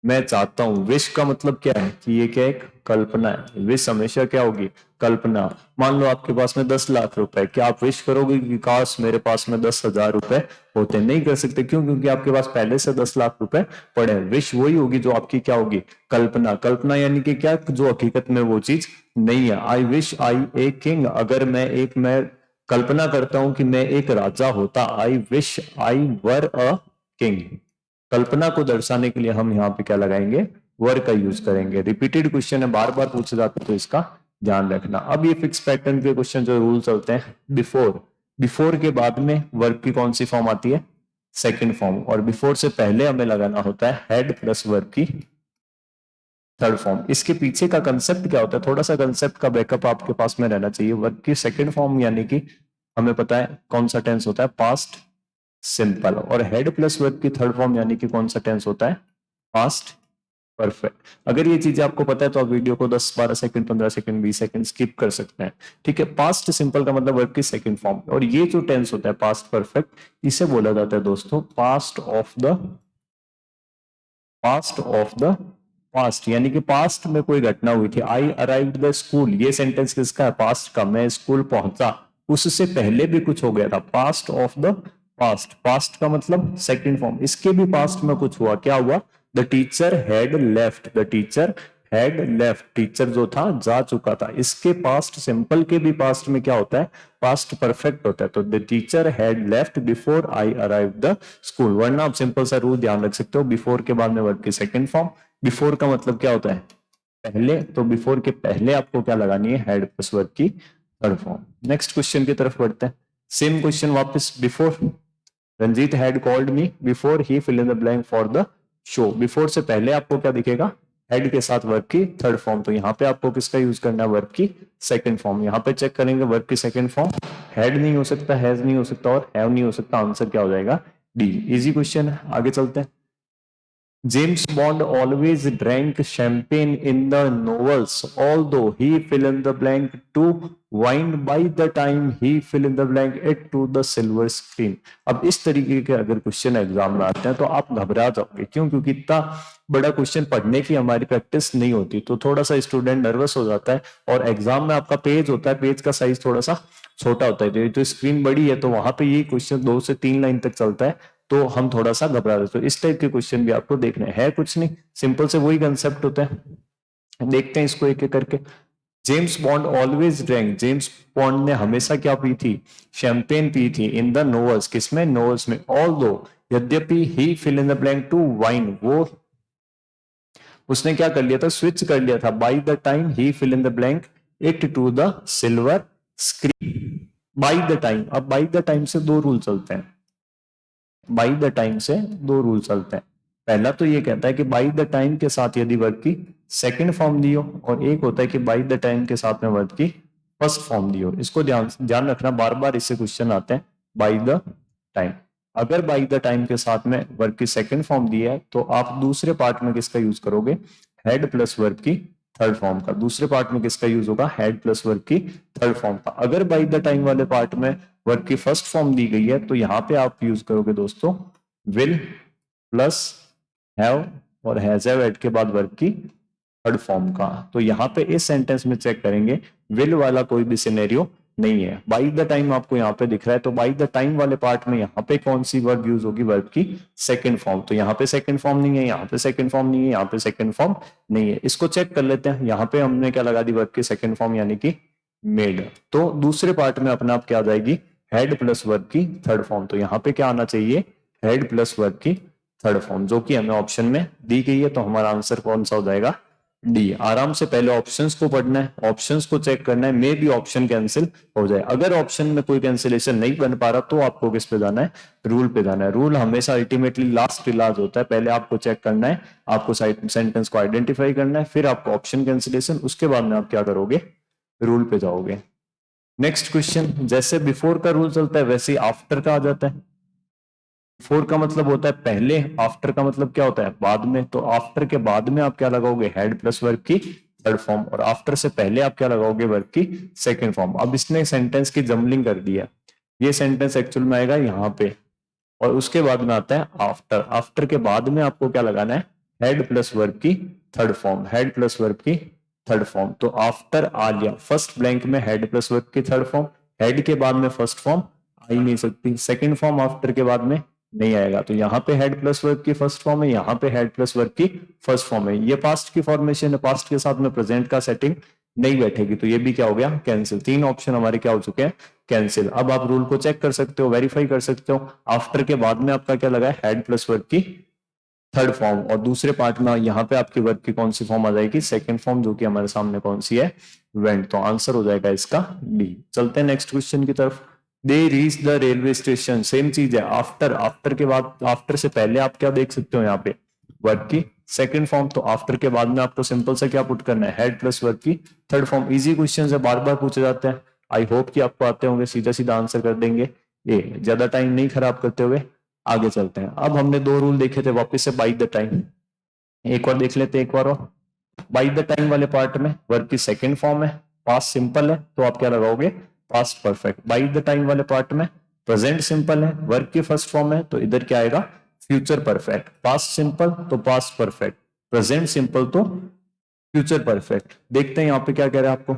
मैं चाहता हूं। विश का मतलब क्या है कि ये क्या, एक कल्पना है। विश हमेशा क्या होगी, कल्पना। मान लो आपके पास में 10 लाख रुपए, क्या आप विश करोगे कि काश मेरे पास में 10,000 रुपए होते? नहीं कर सकते। क्यों? क्योंकि आपके पास पहले से 10 लाख रुपए पड़े हैं। विश वही होगी जो आपकी क्या होगी, कल्पना। कल्पना यानी कि क्या, जो हकीकत में वो चीज नहीं है। I wish I a king, अगर मैं कल्पना करता हूं कि मैं एक राजा होता। I wish I were a king. कल्पना को दर्शाने के लिए हम यहाँ पे क्या लगाएंगे, वर का यूज करेंगे। रिपीटेड क्वेश्चन है, बार बार पूछे जाते हैं, तो इसका ध्यान रखना। अब ये फिक्स पैटर्न के क्वेश्चन जो रूल चलते हैं, बिफोर, बिफोर के बाद में वर्ब की कौन सी फॉर्म आती है, सेकंड फॉर्म। और बिफोर से पहले हमें लगाना होता है हेड प्लस वर्ब की थर्ड फॉर्म। इसके पीछे का कंसेप्ट क्या होता है, थोड़ा सा कंसेप्ट का बैकअप आपके पास में रहना चाहिए। वर्ब की सेकंड फॉर्म यानी कि हमें पता है कौन सा टेंस होता है, पास्ट सिंपल। और हेड प्लस वर्ब की थर्ड फॉर्म यानी कि कौन सा टेंस होता है, पास्ट परफेक्ट। अगर ये चीजें आपको पता है तो आप वीडियो को 10-12 सेकंड, 15 सेकंड, 20 सेकंड स्किप कर सकते हैं। ठीक है। पास्ट सिंपल का मतलब वर्ब की सेकंड फॉर्म। और ये जो टेंस होता है पास्ट परफेक्ट, इसे बोला जाता है दोस्तों पास्ट ऑफ द पास्ट। यानी कि पास्ट में कोई घटना हुई थी। आई अराइव्ड द स्कूल, ये सेंटेंस किसका है, पास्ट का। मैं स्कूल पहुंचा, उससे पहले भी कुछ हो गया था। Past of the past, past का मतलब सेकंड फॉर्म। इसके भी पास्ट में कुछ हुआ, क्या हुआ, the teacher had left, the teacher had left, teacher जो था जा चुका था। इसके पास्ट सिंपल के भी पास्ट में क्या होता है, पास्ट परफेक्ट होता है। तो the teacher had left before I arrive the school. वरना आप सिंपल सा रूल ध्यान रख सकते हो, बिफोर के बाद में वर्ब की सेकंड फॉर्म। बिफोर का मतलब क्या होता है, पहले। तो बिफोर के पहले आपको क्या लगानी है, हेड प्लस वर्ब की थर्ड फॉर्म। नेक्स्ट क्वेश्चन की तरफ बढ़ते हैं। सेम क्वेश्चन वापस, before Ranjit had called me before he fill in the blank for the show. Before से पहले आपको क्या दिखेगा, हेड के साथ वर्ब की थर्ड फॉर्म। तो यहाँ पे आपको किसका यूज करना है, वर्ब की सेकंड फॉर्म। यहाँ पे चेक करेंगे वर्ब की सेकंड फॉर्म, हेड नहीं हो सकता, हैज नहीं हो सकता और हैव नहीं हो सकता। आंसर क्या हो जाएगा, डी। इजी क्वेश्चन है, आगे चलते हैं। James Bond always drank champagne in the novels, although he fill in the blank to wine by the time he fill in the blank it to the silver screen। अब इस तरीके के अगर question exam में आते हैं तो आप घबरा जाओगे, क्यों? क्योंकि इतना बड़ा क्वेश्चन पढ़ने की हमारी प्रैक्टिस नहीं होती, तो थोड़ा सा स्टूडेंट नर्वस हो जाता है। और एग्जाम में आपका पेज होता है, पेज का साइज थोड़ा सा छोटा होता है, तो स्क्रीन बड़ी है, तो वहां पे ये क्वेश्चन 2 से 3 लाइन तक चलता है, तो हम थोड़ा सा घबरा देते हैं। इस टाइप के क्वेश्चन भी आपको देखने हैं, कुछ नहीं, सिंपल से वही कंसेप्ट होता है। देखते हैं इसको एक एक करके। James Bond always drank, James Bond ने हमेशा क्या पी थी? शैंपेन पी थी। इन द नोवेल्स, किसमें? नोवेल्स में। ऑल्दो, यद्यपि, he fill in the blank to wine, वो उसने क्या कर लिया था? स्विच कर लिया था। By the time he fill in the blank it to the silver screen. By the time, अब बाई द टाइम से दो रूल चलते हैं, बाई द टाइम से दो रूल चलते हैं। पहला तो ये कहता है कि बाई द टाइम के साथ यदि वर्ब की सेकंड फॉर्म दी हो, और एक होता है कि बाई द टाइम के साथ में वर्ब की फर्स्ट फॉर्म दी हो। इसको ध्यान रखना, बार बार इससे क्वेश्चन आते हैं। बाई द टाइम, अगर बाई द टाइम के साथ में वर्ब की सेकंड फॉर्म दी है तो आप दूसरे पार्ट में किसका यूज करोगे? हेड प्लस वर्ब की थर्ड फॉर्म का। दूसरे पार्ट में किसका यूज होगा? हेड प्लस वर्ब की थर्ड फॉर्म का। अगर बाई द टाइम वाले पार्ट में वर्ब की फर्स्ट फॉर्म दी गई है तो यहां पे आप यूज करोगे दोस्तों विल प्लस हैव, और हैज हैव ऐड के बाद वर्ब की थर्ड फॉर्म का। तो यहां पे इस सेंटेंस में चेक करेंगे, विल वाला कोई भी सिनेरियो नहीं है। बाई द टाइम आपको यहाँ पे दिख रहा है, तो बाई द टाइम वाले पार्ट में यहाँ पे कौन सी वर्ब यूज होगी? वर्ब की सेकंड फॉर्म। तो यहाँ पे सेकंड फॉर्म नहीं है, यहाँ पे सेकंड फॉर्म नहीं है, यहाँ पे सेकंड फॉर्म नहीं है। इसको चेक कर लेते हैं। यहाँ पे हमने क्या लगा दी? वर्ब की सेकंड फॉर्म, यानी कि मेड। तो दूसरे पार्ट में अपने आप क्या आ जाएगी? हेड प्लस वर्ब की थर्ड फॉर्म। तो यहाँ पे क्या आना चाहिए? हेड प्लस वर्ब की थर्ड फॉर्म, जो कि हमें ऑप्शन में दी गई है। तो हमारा आंसर कौन सा हो जाएगा? डी। आराम से पहले ऑप्शंस को पढ़ना है, ऑप्शंस को चेक करना है, मे भी ऑप्शन कैंसिल हो जाए। अगर ऑप्शन में कोई कैंसिलेशन नहीं बन पा रहा तो आपको किस पे जाना है? रूल पे जाना है। रूल हमेशा अल्टीमेटली लास्ट इलाज होता है। पहले आपको चेक करना है, आपको सेंटेंस को आइडेंटिफाई करना है, फिर आपको ऑप्शन कैंसिलेशन, उसके बाद में आप क्या करोगे? रूल पे जाओगे। नेक्स्ट क्वेश्चन, जैसे बिफोर का रूल चलता है वैसे ही आफ्टर का आ जाता है। बिफोर का मतलब होता है पहले, आफ्टर का मतलब क्या होता है? बाद में। तो आफ्टर के बाद में आप क्या लगाओगे? हेड प्लस वर्ब की थर्ड फॉर्म, और आफ्टर से पहले आप क्या लगाओगे? वर्ब की सेकंड फॉर्म। अब इसने सेंटेंस की जमलिंग कर दी है, ये सेंटेंस एक्चुअल में आएगा यहाँ पे, और उसके बाद में आता है आफ्टर। आफ्टर के बाद में आपको क्या लगाना है? हेड प्लस वर्ब की third form, head plus verb की थर्ड फॉर्म। तो आफ्टर आ गया, फर्स्ट ब्लैंक में हेड प्लस वर्ब की थर्ड फॉर्म, हेड के बाद में फर्स्ट फॉर्म आ ही नहीं सकती, सेकंड फॉर्म आफ्टर के बाद में नहीं आएगा। तो यहाँ पे हेड प्लस वर्ब की फर्स्ट फॉर्म है, यहाँ पे हेड प्लस वर्ब की फर्स्ट फॉर्म है। ये पास्ट की फॉर्मेशन है, पास्ट के साथ में प्रेजेंट का सेटिंग नहीं बैठेगी, तो ये भी क्या हो गया? कैंसिल। तीन ऑप्शन हमारे क्या हो चुके हैं? कैंसिल। अब आप रूल को चेक कर सकते हो, वेरीफाई कर सकते हो। आफ्टर के बाद में आपका क्या लगा है? हेड प्लस वर्ब की थर्ड फॉर्म, और दूसरे पार्ट में यहाँ पे आपकी वर्ब की कौन सी फॉर्म आ जाएगी? सेकंड फॉर्म, जो कि हमारे सामने कौन सी है? वेंट। तो आंसर हो जाएगा इसका डी। चलते हैं नेक्स्ट क्वेश्चन की तरफ। They reach the railway station, same चीज है। आफ्टर, आफ्टर के बाद, आफ्टर से पहले आप क्या देख सकते हो यहाँ पे? वर्ब की सेकंड फॉर्म। तो आफ्टर के बाद में आपको सिंपल से क्या पुट करना है? हेड प्लस वर्ब की थर्ड फॉर्म। इजी क्वेश्चन है, बार बार पूछे जाते हैं। आई होप कि आपको आते होंगे, सीधा सीधा आंसर कर देंगे। ये ज्यादा टाइम नहीं खराब करते हुए आगे चलते हैं। अब हमने दो रूल देखे थे, वापस से बाई द टाइम एक बार देख लेते हैं, एक बार और। बाई द टाइम वाले पार्ट में वर्ब की सेकंड फॉर्म है, पास्ट सिंपल है, तो आप क्या लगाओगे? Past perfect. By the time वाले पार्ट में प्रेजेंट सिंपल है, वर्ब की फर्स्ट फॉर्म है, तो इधर क्या आएगा? Future perfect. पास्ट सिंपल तो पास्ट परफेक्ट, प्रेजेंट सिंपल तो फ्यूचर परफेक्ट। देखते हैं यहाँ पे क्या कह रहा है आपको।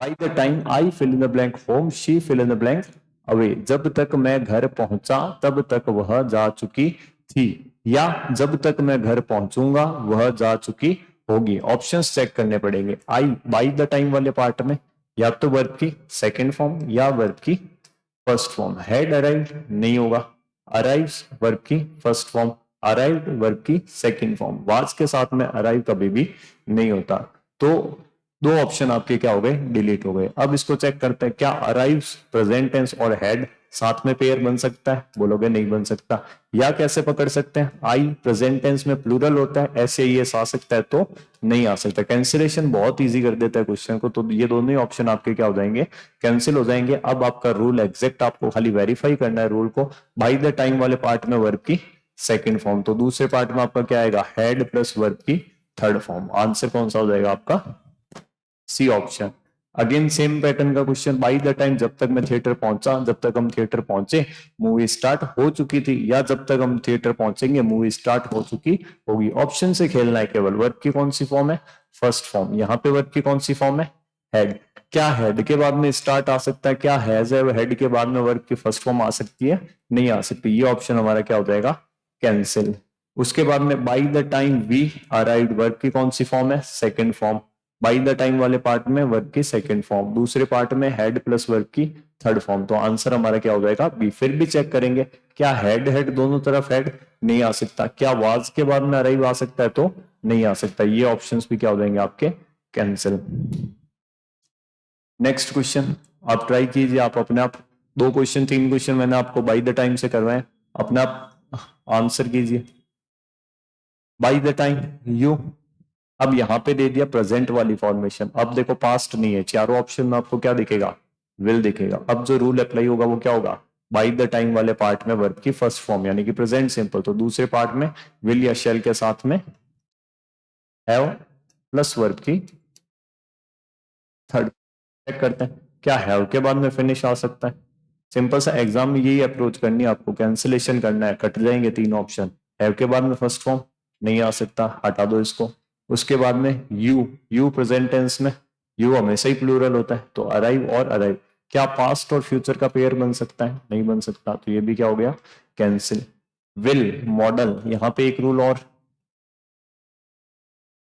By the time I fill in the blank home, she fill in the blank away. जब तक मैं घर पहुंचा तब तक वह जा चुकी थी, या जब तक मैं घर पहुंचूंगा वह जा चुकी होगी। ऑप्शंस चेक करने पड़ेंगे। आई बाई द टाइम वाले पार्ट में या तो वर्ब की सेकंड फॉर्म या वर्ब की फर्स्ट फॉर्म। हैड अराइव्ड नहीं होगा, अराइव्स वर्ब की फर्स्ट फॉर्म, अराइव्ड वर्ब की सेकंड फॉर्म। वाज के साथ में अराइव कभी भी नहीं होता। तो दो ऑप्शन आपके क्या हो गए? डिलीट हो गए। अब इसको चेक करते हैं, क्या अराइव्स प्रेजेंट टेंस और हैड साथ में पेयर बन सकता है? बोलोगे नहीं बन सकता। या कैसे पकड़ सकते हैं? आई प्रेजेंट टेंस में प्लूरल होता है, ऐसे ये आ सकता है, तो नहीं आ सकता। कैंसिलेशन बहुत इजी कर देता है क्वेश्चन को। तो ये दोनों ही ऑप्शन आपके क्या हो जाएंगे? कैंसिल हो जाएंगे। अब आपका रूल एग्जैक्ट आपको खाली वेरीफाई करना है रूल को। बाई द टाइम वाले पार्ट में वर्ब की सेकंड फॉर्म। तो दूसरे पार्ट में आपका क्या आएगा, हैड प्लस वर्ब की थर्ड फॉर्म। आंसर कौन सा हो जाएगा आपका, C option. Again same pattern का क्वेश्चन, बाई द टाइम जब तक मैं थिएटर पहुंचा, जब तक हम थिएटर पहुंचे मूवी स्टार्ट हो चुकी थी, या जब तक हम थिएटर पहुंचेंगे मूवी स्टार्ट हो चुकी होगी। ऑप्शन से खेलना है केवल। वर्ब की कौन सी फॉर्म है, फर्स्ट फॉर्म। यहाँ पे वर्ब की कौन सी फॉर्म है, हैड। क्या हैड के बाद में स्टार्ट आ सकता है, क्या हैज है, हेड के बाद में वर्ब की फर्स्ट फॉर्म आ सकती है, नहीं आ सकती। ये ऑप्शन हमारा क्या हो जाएगा, कैंसिल। उसके बाद में by the time we arrived, verb की कौन सी फॉर्म है, second form. By the time वाले पार्ट में वर्ब की सेकंड फॉर्म, दूसरे पार्ट में हैड प्लस वर्ब की थर्ड फॉर्म। तो आंसर हमारा क्या हो जाएगा, बी। फिर भी चेक करेंगे, क्या हैड हैड दोनों तरफ हैड, नहीं आ सकता। क्या वाज के बाद में अराइव आ सकता है, तो नहीं आ सकता। ये ऑप्शंस भी क्या हो जाएंगे आपके, कैंसिल। नेक्स्ट क्वेश्चन आप ट्राई कीजिए, आप अपने आप। 2 क्वेश्चन 3 क्वेश्चन मैंने आपको बाई द टाइम से करवाए, अपने आप आंसर कीजिए। बाई द टाइम यू, अब यहां पे दे दिया प्रेजेंट वाली फॉर्मेशन। अब देखो पास्ट नहीं है, चारों ऑप्शन में आपको क्या दिखेगा, विल दिखेगा। अब जो रूल अप्लाई होगा वो क्या होगा, बाई द टाइम वाले पार्ट में वर्ब की फर्स्ट फॉर्म यानी कि प्रेजेंट सिंपल, तो दूसरे पार्ट में विल या शेल के साथ में हैव प्लस वर्ब की थर्ड। चेक करते हैं, क्या हैव के बाद में फिनिश आ सकता है। सिंपल सा एग्जाम में यही अप्रोच करनी है आपको, कैंसिलेशन करना है, कट जाएंगे 3 ऑप्शन। हैव के बाद में फर्स्ट फॉर्म नहीं आ सकता, हटा दो इसको। उसके बाद में यू, यू प्रेजेंट टेंस में यू हमेशा ही प्लूरल होता है, तो अराइव और अराइव। क्या पास्ट और फ्यूचर का पेयर बन सकता है, नहीं बन सकता, तो ये भी क्या हो गया, कैंसिल। विल मॉडल, यहाँ पे एक रूल और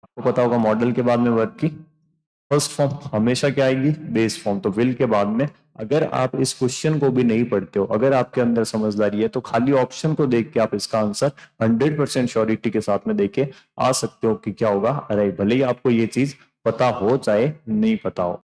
आपको पता होगा, मॉडल के बाद में वर्ब की फर्स्ट फॉर्म हमेशा क्या आएगी, बेस फॉर्म। तो विल के बाद में, अगर आप इस क्वेश्चन को भी नहीं पढ़ते हो, अगर आपके अंदर समझदारी है, तो खाली ऑप्शन को देख के आप इसका आंसर 100% श्योरिटी के साथ में देके आ सकते हो कि क्या होगा, अरे भले ही आपको ये चीज पता हो चाहे नहीं पता हो।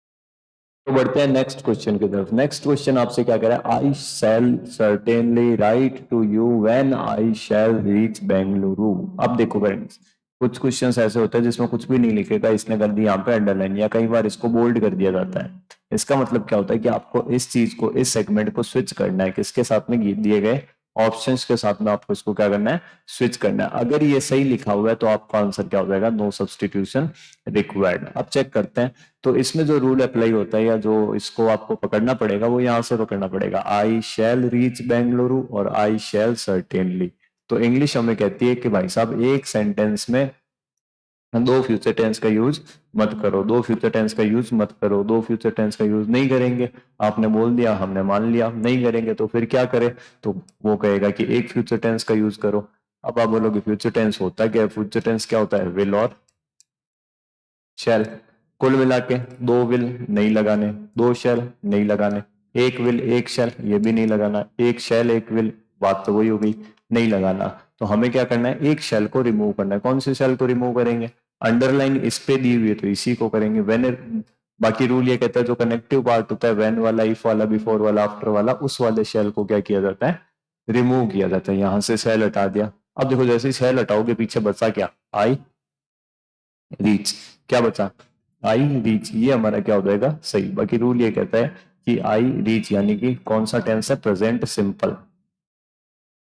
तो बढ़ते हैं नेक्स्ट क्वेश्चन की तरफ। नेक्स्ट क्वेश्चन आपसे क्या कह रहा है, I shall certainly write to you when I shall reach Bengaluru. अब देखो फ्रेंड्स, कुछ क्वेश्चंस ऐसे होते हैं जिसमें कुछ भी नहीं लिखेगा, इसने कर दिया यहाँ पे अंडरलाइन, या कई बार इसको बोल्ड कर दिया जाता है। इसका मतलब क्या होता है कि आपको इस चीज को, इस सेगमेंट को स्विच करना है, किसके साथ में, दिए गए ऑप्शंस के साथ में आपको इसको क्या करना है, स्विच करना है। अगर ये सही लिखा हुआ है तो आपका आंसर क्या हो जाएगा, नो सब्सटीट्यूशन रिक्वायर्ड। अब चेक करते हैं, तो इसमें जो रूल अप्लाई होता है या जो इसको आपको पकड़ना पड़ेगा वो यहां से पकड़ना पड़ेगा, आई शैल रीच बेंगलुरु और आई शैल सर्टेनली। तो इंग्लिश हमें कहती है कि भाई साहब एक सेंटेंस में 2 फ्यूचर टेंस का यूज मत करो, 2 फ्यूचर टेंस का यूज मत करो, 2 फ्यूचर टेंस का यूज नहीं करेंगे। आपने बोल दिया, हमने मान लिया, नहीं करेंगे तो फिर क्या करें, तो वो कहेगा कि एक फ्यूचर टेंस का यूज करो। अब आप बोलोगे फ्यूचर टेंस होता क्या है, फ्यूचर टेंस क्या होता है, विल और शैल। कुल मिला के 2 विल नहीं लगाने, 2 शैल नहीं लगाने, 1 विल 1 शैल ये भी नहीं लगाना, 1 शैल 1 विल, बात तो वही हो गई, नहीं लगाना। तो हमें क्या करना है, एक शैल को रिमूव करना है। कौन से शैल को रिमूव करेंगे, अंडरलाइन इस पे दी हुई है तो इसी को करेंगे। वेन, बाकी रूल ये कहता है जो कनेक्टिव पार्ट होता है, वेन वाला, इफ वाला, बिफोर वाला, आफ्टर वाला, उस वाले शैल को क्या किया जाता है, रिमूव किया जाता है। यहां से शैल हटा दिया। अब देखो जैसे ही शैल हटाओगे पीछे बचा क्या, आई रीच। क्या बचा, आई रीच, ये हमारा क्या हो जाएगा, सही। बाकी रूल ये कहता है कि आई रीच यानी कि कौन सा टेंस है, प्रेजेंट सिंपल।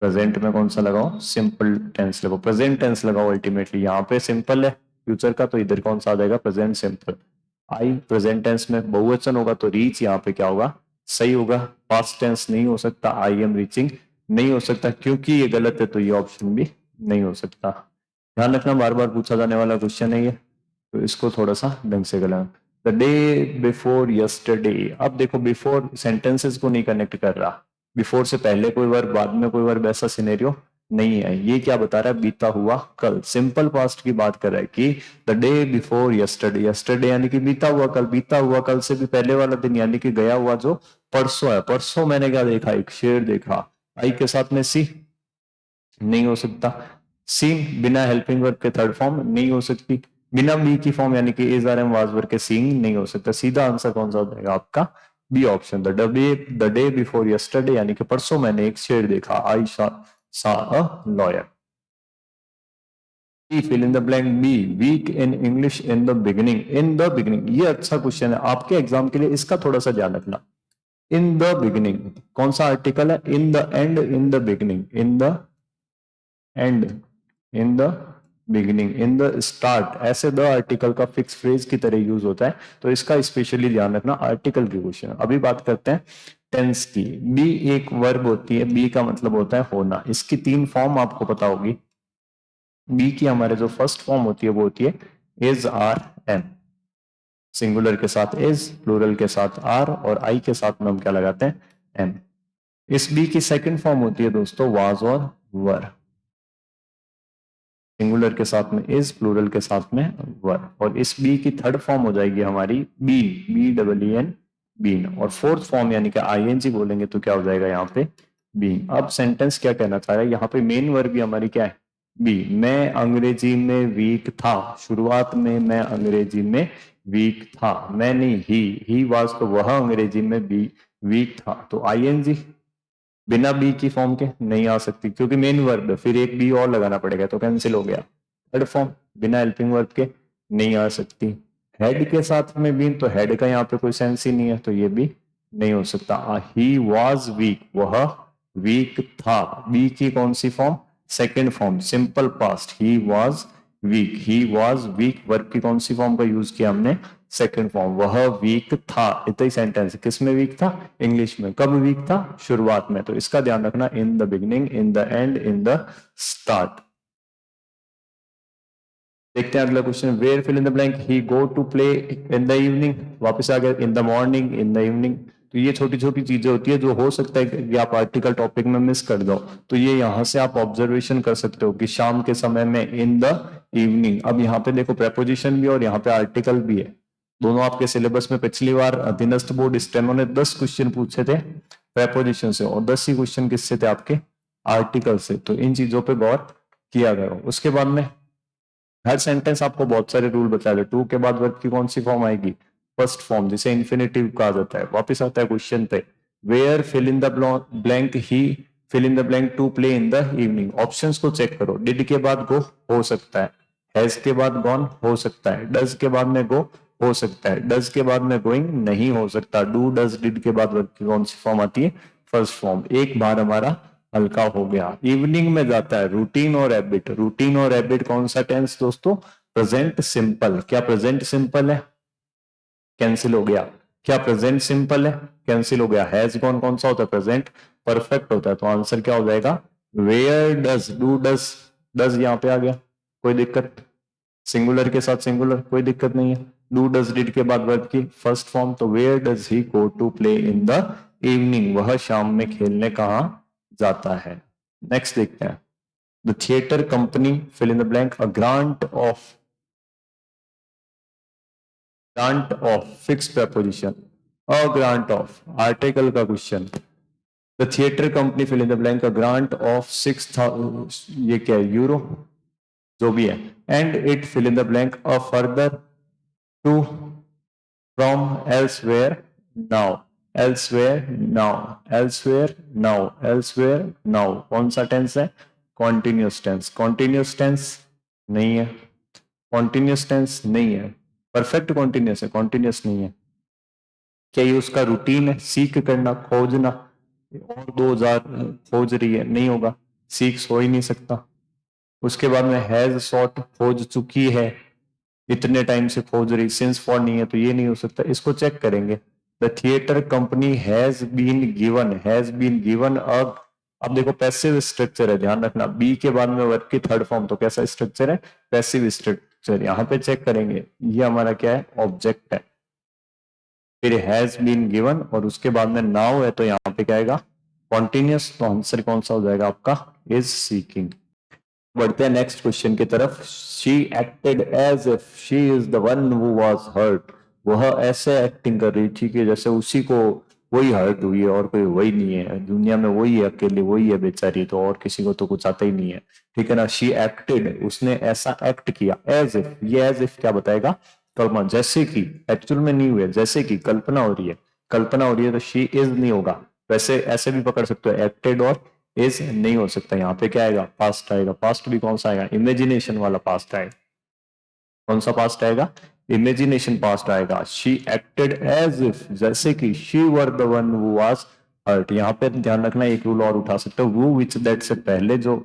प्रेजेंट में कौन सा लगाओ, सिंपल टेंस लगाओ, प्रेजेंट टेंस लगाओ। अल्टीमेटली यहाँ पे सिंपल है फ्यूचर का, तो इधर कौन सा आ जाएगा, प्रेजेंट सिंपल। आई प्रेजेंट टेंस में बहुवचन होगा तो रीच यहाँ पे क्या होगा, सही होगा। पास्ट टेंस नहीं हो सकता, आई एम रीचिंग नहीं हो सकता, क्योंकि ये गलत है तो ये ऑप्शन भी नहीं हो सकता। ध्यान रखना, बार बार पूछा जाने वाला क्वेश्चन है ये, तो इसको थोड़ा सा ढंग से करना। द डे बिफोर यस्टरडे, अब देखो बिफोर सेंटेंसेस को नहीं कनेक्ट कर रहा, बिफोर से पहले कोई वर्ब, बाद में कोई वर्ब, ऐसा सिनेरियो नहीं है। ये क्या बता रहा है, बीता हुआ कल, सिंपल पास्ट की बात कर रहा है कि the day before yesterday. Yesterday यानी कि बीता हुआ कल, बीता हुआ कल से भी पहले वाला दिन यानी कि गया हुआ जो परसों है। परसों मैंने क्या देखा, एक शेर देखा। आई के साथ में सी नहीं हो सकता, सीन बिना हेल्पिंग वर्ब के थर्ड फॉर्म नहीं हो सकती, बिना बी की फॉर्म यानी कि is are am was verb के सीइंग नहीं हो सकता। सीधा आंसर कौन सा हो जाएगा आपका, B option. The day before yesterday यानी कि परसों मैंने एक शेर देखा, I saw a lawyer. Fill in the blank be, weak in English in the beginning. In the beginning ये अच्छा क्वेश्चन है आपके एग्जाम के लिए, इसका थोड़ा सा ध्यान रखना। इन द बिगिनिंग कौन सा आर्टिकल है, इन the end, in the beginning, in the end, in the beginning, in the start, ऐसे द आर्टिकल का फिक्स फ्रेज की तरह यूज होता है, तो इसका स्पेशली ध्यान रखना आर्टिकल की क्वेश्चन। अभी बात करते हैं टेंस की। बी एक वर्ब होती है, बी का मतलब होता है होना। इसकी 3 फॉर्म आपको पता होगी। बी की हमारे जो फर्स्ट फॉर्म होती है वो होती है इज, आर, एम। सिंगुलर के साथ इज, प्लूरल के साथ आर, और आई के साथ में हम क्या लगाते हैं, एम। इस बी की सेकंड फॉर्म होती है दोस्तों वाज और वर। सिंगुलर के साथ में इज, प्लूरल के साथ में वर। और इस बी की थर्ड फॉर्म हो जाएगी हमारी been, B double N, been. और फोर्थ फॉर्म यानी कि आईएनजी बोलेंगे तो क्या हो जाएगा यहाँ पे, बीइंग। अब सेंटेंस क्या कहना चाह रहा है यहाँ पे, मेन वर्ब भी हमारी क्या है, बी। मैं अंग्रेजी में वीक था, शुरुआत में मैं अंग्रेजी में वीक था, मैं नहीं, ही वाज, तो वह अंग्रेजी में बी वीक था। तो आईएनजी बिना बी की फॉर्म के नहीं आ सकती, क्योंकि मेन वर्ब है, फिर एक बी और लगाना पड़ेगा तो कैंसिल हो गया। थर्ड फॉर्म बिना हेल्पिंग वर्ब के नहीं आ सकती। हेड के साथ में भी, तो हेड का यहाँ पे कोई सेंस ही नहीं है, तो ये भी नहीं हो सकता। ही वॉज वीक, वह वीक था। बी की कौन सी form, second form, simple past, he was weak, he was weak. Verb की कौन सी फॉर्म का यूज किया हमने, सेकेंड फॉर्म, वह वीक था। इतना ही सेंटेंस। किस में वीक था, इंग्लिश में। कब वीक था, शुरुआत में। तो इसका ध्यान रखना, in the beginning, in the end, in the start. देखते हैं अगला question, where fill in the blank, he go to play in the evening, वापस आ गया, in the morning, in the evening. तो ये छोटी छोटी चीजें होती है जो हो सकता है कि आप आर्टिकल टॉपिक में मिस कर दो, तो ये यहाँ से आप ऑब्जर्वेशन कर सकते हो कि शाम के समय में, इन द इवनिंग। अब यहाँ पे देखो प्रेपोजिशन भी और यहाँ पे आर्टिकल भी है, दोनों आपके सिलेबस में। पिछली बार अधीनस्थ बोर्ड स्टेनो ने 10 क्वेश्चन पूछे थे प्रेपोजिशन से, और 10 ही क्वेश्चन किससे थे, आपके आर्टिकल से। तो इन चीजों पे गौर किया करो। उसके बाद में हर सेंटेंस आपको बहुत सारे रूल बता रहे। टू के बाद वर्ब की कौन सी फॉर्म आएगी, फर्स्ट फॉर्म, जिसे इन्फिनेटिव कहा जाता है। वापस आता है क्वेश्चन पे, where fill in the blank, he fill in the blank to play in the evening. Options को चेक करो। डिड के बाद गो हो सकता है, हैज के बाद गॉन हो सकता है, डज के बाद में गो हो सकता है, डज के बाद में गोइंग नहीं हो सकता। डू, डज, डिड के बाद वर्ब की कौन सी फॉर्म आती है, फर्स्ट फॉर्म। एक बार हमारा हल्का हो गया। इवनिंग में जाता है रूटीन और हैबिट। रूटीन और हैबिट कौन सा टेंस दोस्तों, प्रेजेंट सिंपल। क्या प्रेजेंट सिंपल है, कैंसिल हो गया। क्या प्रेजेंट सिंपल है, कैंसिल हो गया। हैज गॉन कौन सा होता है, प्रेजेंट परफेक्ट होता है। तो आंसर क्या हो जाएगा, where does, do does, does यहाँ पे आ गया, कोई दिक्कत। सिंगुलर के साथ सिंगुलर, कोई दिक्कत नहीं है। डू डज डिड के बाद वर्ब की फर्स्ट फॉर्म, तो where does he go to play in the evening, वह शाम में खेलने कहा जाता है। नेक्स्ट देखते हैं, the theatre company fill in the blank, a grant of fix preposition, a grant of article का question. The theatre company fill in the blank, a grant of 6,000, ये क्या है, यूरो, जो भी है। And it fill in the blank, a further two from elsewhere now, elsewhere now, elsewhere now, elsewhere now. कौन सा tense है, continuous tense. Continuous tense नहीं है, कॉन्टिन्यूस टेंस नहीं है। परफेक्ट कॉन्टिन्यूस है, कॉन्टिन्यूस नहीं है। क्या ये उसका रूटीन है, सीख करना, खोजना, और 2000 खोज रही है, नहीं होगा, सीख हो ही नहीं सकता। उसके बाद में हैज सॉट, खोज चुकी है, इतने टाइम से खोज रही, सिंस फॉर नहीं है, तो ये नहीं हो सकता। इसको चेक करेंगे। The theatre company has been given, has been given a, अब देखो पैसिव स्ट्रक्चर है, ध्यान रखना। बी के बाद में वर्ब की थर्ड फॉर्म, तो कैसा स्ट्रक्चर है, पैसिव स्ट्रक्चर। यहाँ पे चेक करेंगे, ये हमारा क्या है, ऑब्जेक्ट है। फिर हैज बीन गिवन और उसके बाद में नाउ है, तो यहाँ पे क्या आएगा, कॉन्टिन्यूस। तो आंसर कौन सा हो जाएगा आपका, इज सीकिंग। बढ़ते हैं नेक्स्ट क्वेश्चन की तरफ। She acted as if she is the one who was hurt, वह ऐसे एक्टिंग कर रही थी कि जैसे उसी को वही हर्ट हुई है, और कोई वही नहीं है दुनिया में, वही है अकेले, वही है बेचारी, तो और किसी को तो कुछ आता ही नहीं है। ठीक है ना। शी एक्टेड, उसने ऐसा एक्ट किया। एज इफ, ये एज इफ क्या बताएगा, कल्पना, जैसे कि, एक्चुअल में नहीं हुए, जैसे कि कल्पना हो रही है, कल्पना हो रही है, तो शी इज नहीं होगा। वैसे ऐसे भी पकड़ सकते हो, एक्टेड और इज नहीं हो सकता। यहाँ पे क्या आएगा, पास्ट आएगा। पास्ट भी कौन सा आएगा, इमेजिनेशन वाला पास्ट आएगा। कौन सा पास्ट आएगा, इमेजिनेशन पास्ट आएगा। शी एक्टेड एज इफ, जैसे कि, she were the one who was hurt. यहाँ पे ध्यान रखना, एक रूल और उठा सकते हो, वो विच दैट से पहले जो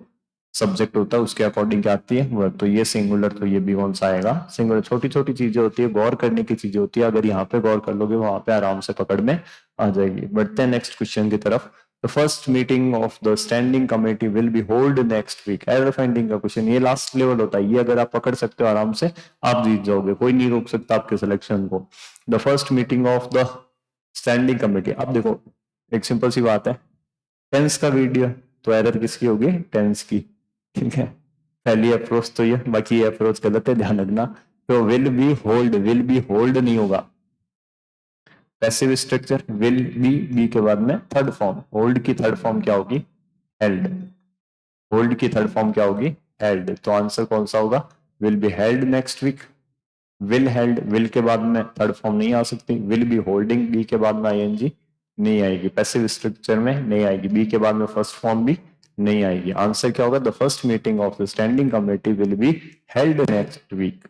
सब्जेक्ट होता है उसके अकॉर्डिंग क्या आती है वर्ब। तो ये सिंगुलर, तो ये भी कौन सा आएगा सिंगुलर। छोटी छोटी चीजें होती है, गौर करने की चीजें होती है, अगर यहाँ पे गौर कर लोगे वहां पे आराम से पकड़ में आ जाएगी। बढ़ते हैं नेक्स्ट क्वेश्चन की तरफ। The first meeting of the standing committee will be hold next week. Error finding का क्वेश्चन, ये लास्ट लेवल होता है, ये अगर आप पकड़ सकते हो आराम से आप जीत जाओगे, कोई नहीं रोक सकता आपके सिलेक्शन को। The first meeting of the standing committee, अब देखो एक सिंपल सी बात है, टेंस का वीडियो, तो एरर किसकी होगी, टेंस की, ठीक है। पहली अप्रोच तो ये, बाकी ये अप्रोच गलत है, ध्यान रखना। तो विल बी होल्ड नहीं होगा, पैसिव स्ट्रक्चर, विल बी के बाद में थर्ड फॉर्म, होल्ड की थर्ड फॉर्म क्या होगी, हेल्ड। होल्ड की थर्ड फॉर्म क्या होगी, हेल्ड। तो आंसर कौन सा होगा, will be held next week. Will held, will के बाद में थर्ड फॉर्म नहीं आ सकती, विल बी होल्डिंग, बी के बाद में आईएनजी नहीं आएगी, पैसिव स्ट्रक्चर में नहीं आएगी, बी के बाद में फर्स्ट फॉर्म भी नहीं आएगी। आंसर क्या होगा, the first meeting of the standing committee will be held next week.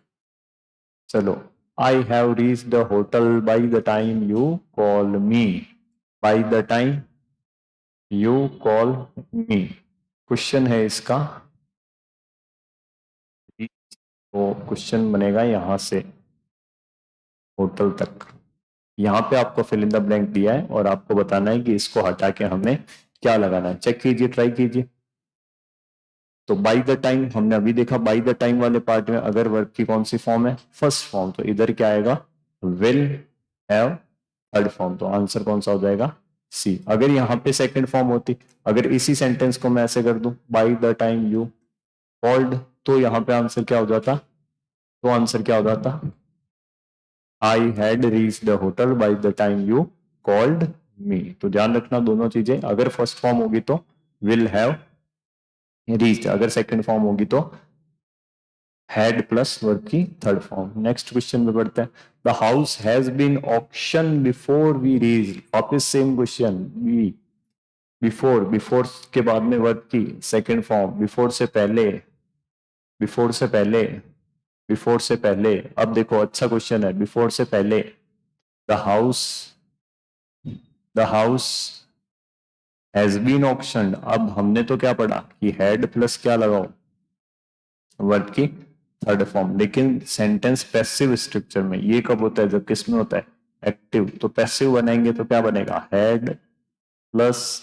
चलो, I have reached the hotel by the time you call me, by the time you call me, question है इसका। तो question बनेगा यहां से hotel तक, यहाँ पे आपको फिल इन द ब्लैंक दिया है और आपको बताना है कि इसको हटा के हमें क्या लगाना है। चेक कीजिए, ट्राई कीजिए। तो बाय द टाइम हमने अभी देखा, बाय द टाइम वाले पार्ट में अगर वर्ब की कौन सी फॉर्म है, फर्स्ट फॉर्म, तो इधर क्या आएगा, विल हैव थर्ड फॉर्म, तो आंसर कौन सा हो जाएगा, सी। अगर यहाँ पे सेकंड फॉर्म होती, अगर इसी सेंटेंस को मैं ऐसे कर दूं, bye the time you called, तो यहाँ पे आंसर क्या हो जाता, तो आंसर क्या हो जाता, I had reach the hotel by the time you called me. तो ध्यान रखना दोनों चीजें, अगर फर्स्ट फॉर्म होगी तो विल हैव रीच्ड, अगर सेकंड फॉर्म होगी तो हैड प्लस वर्ब की थर्ड फॉर्म। नेक्स्ट क्वेश्चन में बढ़ते हैं। The house has been auction before we reach, वापिस same question, we before, before के बाद में वर्ब की सेकंड फॉर्म, बिफोर से पहले, बिफोर से पहले, बिफोर से पहले। अब देखो अच्छा क्वेश्चन है, बिफोर से पहले, the house, the house has been auctioned. अब हमने तो क्या पढ़ा कि हेड प्लस क्या लगाओ, वर्ब की थर्ड फॉर्म, लेकिन सेंटेंस पैसिव स्ट्रक्चर में, ये कब होता है, जब किसमें होता है, एक्टिव। तो पैसिव बनाएंगे तो क्या बनेगा, had plus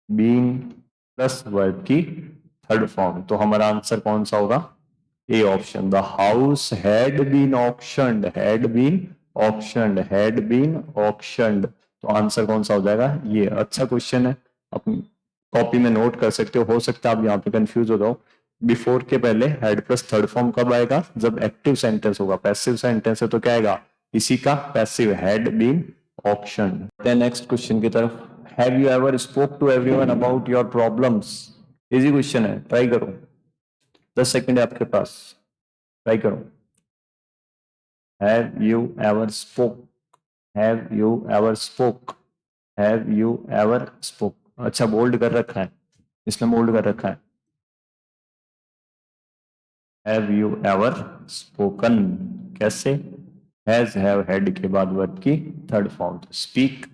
been plus verb की थर्ड फॉर्म। तो हमारा आंसर कौन सा होगा, A option, the house had been auctioned, had been auctioned, had been auctioned. तो आंसर कौन सा हो जाएगा, ये। अच्छा क्वेश्चन है, अपनी कॉपी में नोट कर सकते हो सकता है आप यहाँ पे कंफ्यूज हो जाओ। बिफोर के पहले हेड प्लस थर्ड फॉर्म कब आएगा, जब एक्टिव सेंटेंस होगा, पैसिव सेंटेंस है तो क्या आएगा, इसी का passive, had been auctioned. Next question की तरफ। Have you ever spoke to everyone about your problems, easy question है, ट्राई करो, 10 सेकंड है आपके पास, ट्राई करो। Have you ever spoke, have you ever spoke, have you ever spoke. अच्छा bold कर रखा है, इसमें बोल्ड कर रखा है, हैव यू एवर स्पोकन। कैसे, हैज हैव हेड के बाद वर्ब की थर्ड फॉर्म, स्पीक,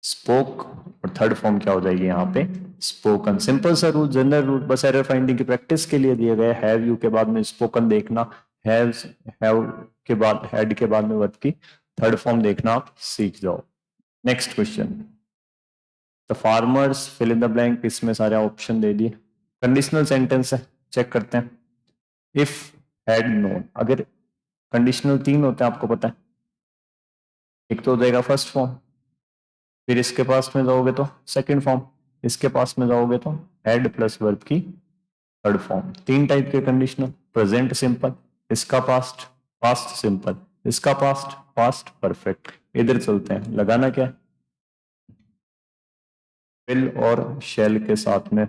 स्पोक, और थर्ड फॉर्म क्या हो जाएगी यहाँ पे, स्पोकन। सिंपल सा रूल, जनरल रूल, बस एरर फाइंडिंग की प्रैक्टिस के लिए दिए गए। हैव यू के बाद में स्पोकन देखना, हैज हैव के बाद हेड के बाद में वर्ब की थर्ड फॉर्म देखना, आप सीख जाओ। Next question, the farmers fill in the blank, इसमें सारे ऑप्शन दे दिए, कंडीशनल सेंटेंस है, चेक करते हैं। इफ हैड नोन, अगर कंडीशनल तीन होते हैं आपको पता है, एक तो हो जाएगा फर्स्ट फॉर्म, फिर इसके पास में जाओगे तो सेकंड फॉर्म, इसके पास में जाओगे तो हेड प्लस वर्ब की थर्ड फॉर्म। तीन टाइप के कंडीशनल, प्रेजेंट सिंपल, इसका पास्ट, पास्ट सिंपल, इसका पास्ट, पास्ट परफेक्ट। इधर चलते हैं, लगाना क्या है, विल और शेल के साथ में,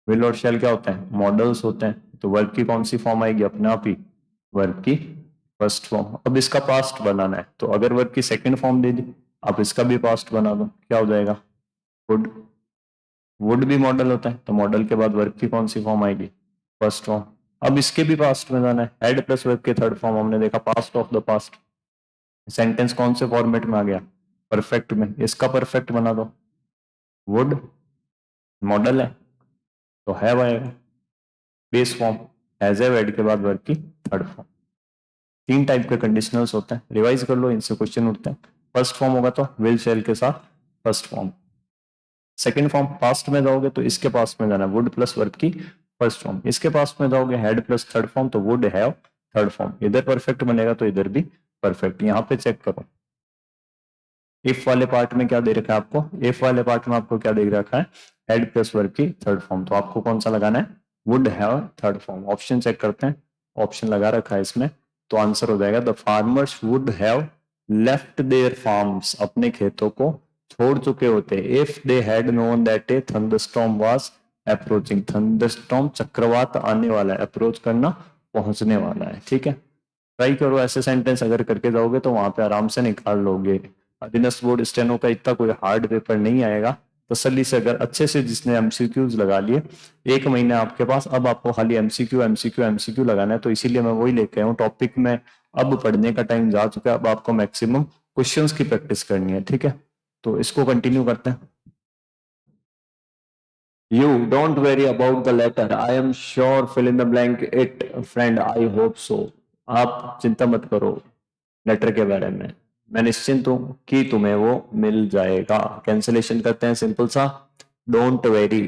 विल और शेल क्या होते हैं, मॉडल्स होते हैं। तो वर्ब की कौन सी फॉर्म आएगी, अपने आप ही वर्ब की फर्स्ट फॉर्म। अब इसका पास्ट बनाना है, तो अगर वर्ब की सेकंड फॉर्म दे दी, आप इसका भी पास्ट बना दो, क्या हो जाएगा, वुड। वुड भी मॉडल होता है, तो मॉडल के बाद वर्ब की कौन सी फॉर्म आएगी, फर्स्ट फॉर्म। अब इसके भी पास्ट में जाना है, हेड प्लस वर्ब के थर्ड फॉर्म, हमने देखा past of the past. Sentence कौन से फॉर्मेट में आ गया, परफेक्ट में, इसका परफेक्ट बना दो, वुड मॉडल है, तो हैव आएगा। Base form has have add के बाद वर्ब की थर्ड फॉर्म। 3 टाइप के कंडीशनल्स होते हैं, रिवाइज कर लो, इनसे क्वेश्चन उठते हैं। फर्स्ट फॉर्म होगा तो विल शैल के साथ first form. Second form past में जाओगे तो इसके पास में जाना वुड प्लस वर्ब की फर्स्ट फॉर्म। इसके पास में जाओगे हैड प्लस थर्ड फॉर्म तो वुड हैव थर्ड फॉर्म। इधर परफेक्ट बनेगा तो इधर भी परफेक्ट। यहाँ पे चेक करो इफ वाले पार्ट में क्या दे रखा है आपको, इफ वाले पार्ट में आपको क्या दे रखा है, हेड प्लस वर्ब की थर्ड फॉर्म। तो आपको कौन सा लगाना है, would have third form. Option check करते हैं, ऑप्शन लगा रखा है इसमें, तो आंसर हो जाएगा the farmers would have left their farms, अपने खेतों को छोड़ चुके होते if they had known that a thunderstorm was approaching. Thunderstorm चक्रवात आने वाला है, अप्रोच करना पहुंचने वाला है। ठीक है, ट्राई करो ऐसे सेंटेंस अगर करके जाओगे तो वहां पे आराम से निकाल लोगे। अधीनस्थ बोर्ड स्टेनो का इतना कोई हार्ड पेपर नहीं आएगा। तसल्ली से अगर अच्छे से जिसने एमसीक्यूज लगा लिए, 1 महीने आपके पास, अब आपको खाली एमसीक्यू एमसीक्यू एमसीक्यू लगाना है। तो इसीलिए मैं वही लेके आया हूँ, टॉपिक में अब पढ़ने का टाइम जा चुका है, अब आपको मैक्सिमम क्वेश्चंस की प्रैक्टिस करनी है। ठीक है, तो इसको कंटिन्यू करते हैं। You don't worry about the letter. I am sure fill in the blank it friend. I hope so. आप चिंता मत करो लेटर के बारे में, मैं निश्चिंत हूं कि तुम्हें वो मिल जाएगा। कैंसिलेशन करते हैं सिंपल सा, डोंट वेरी।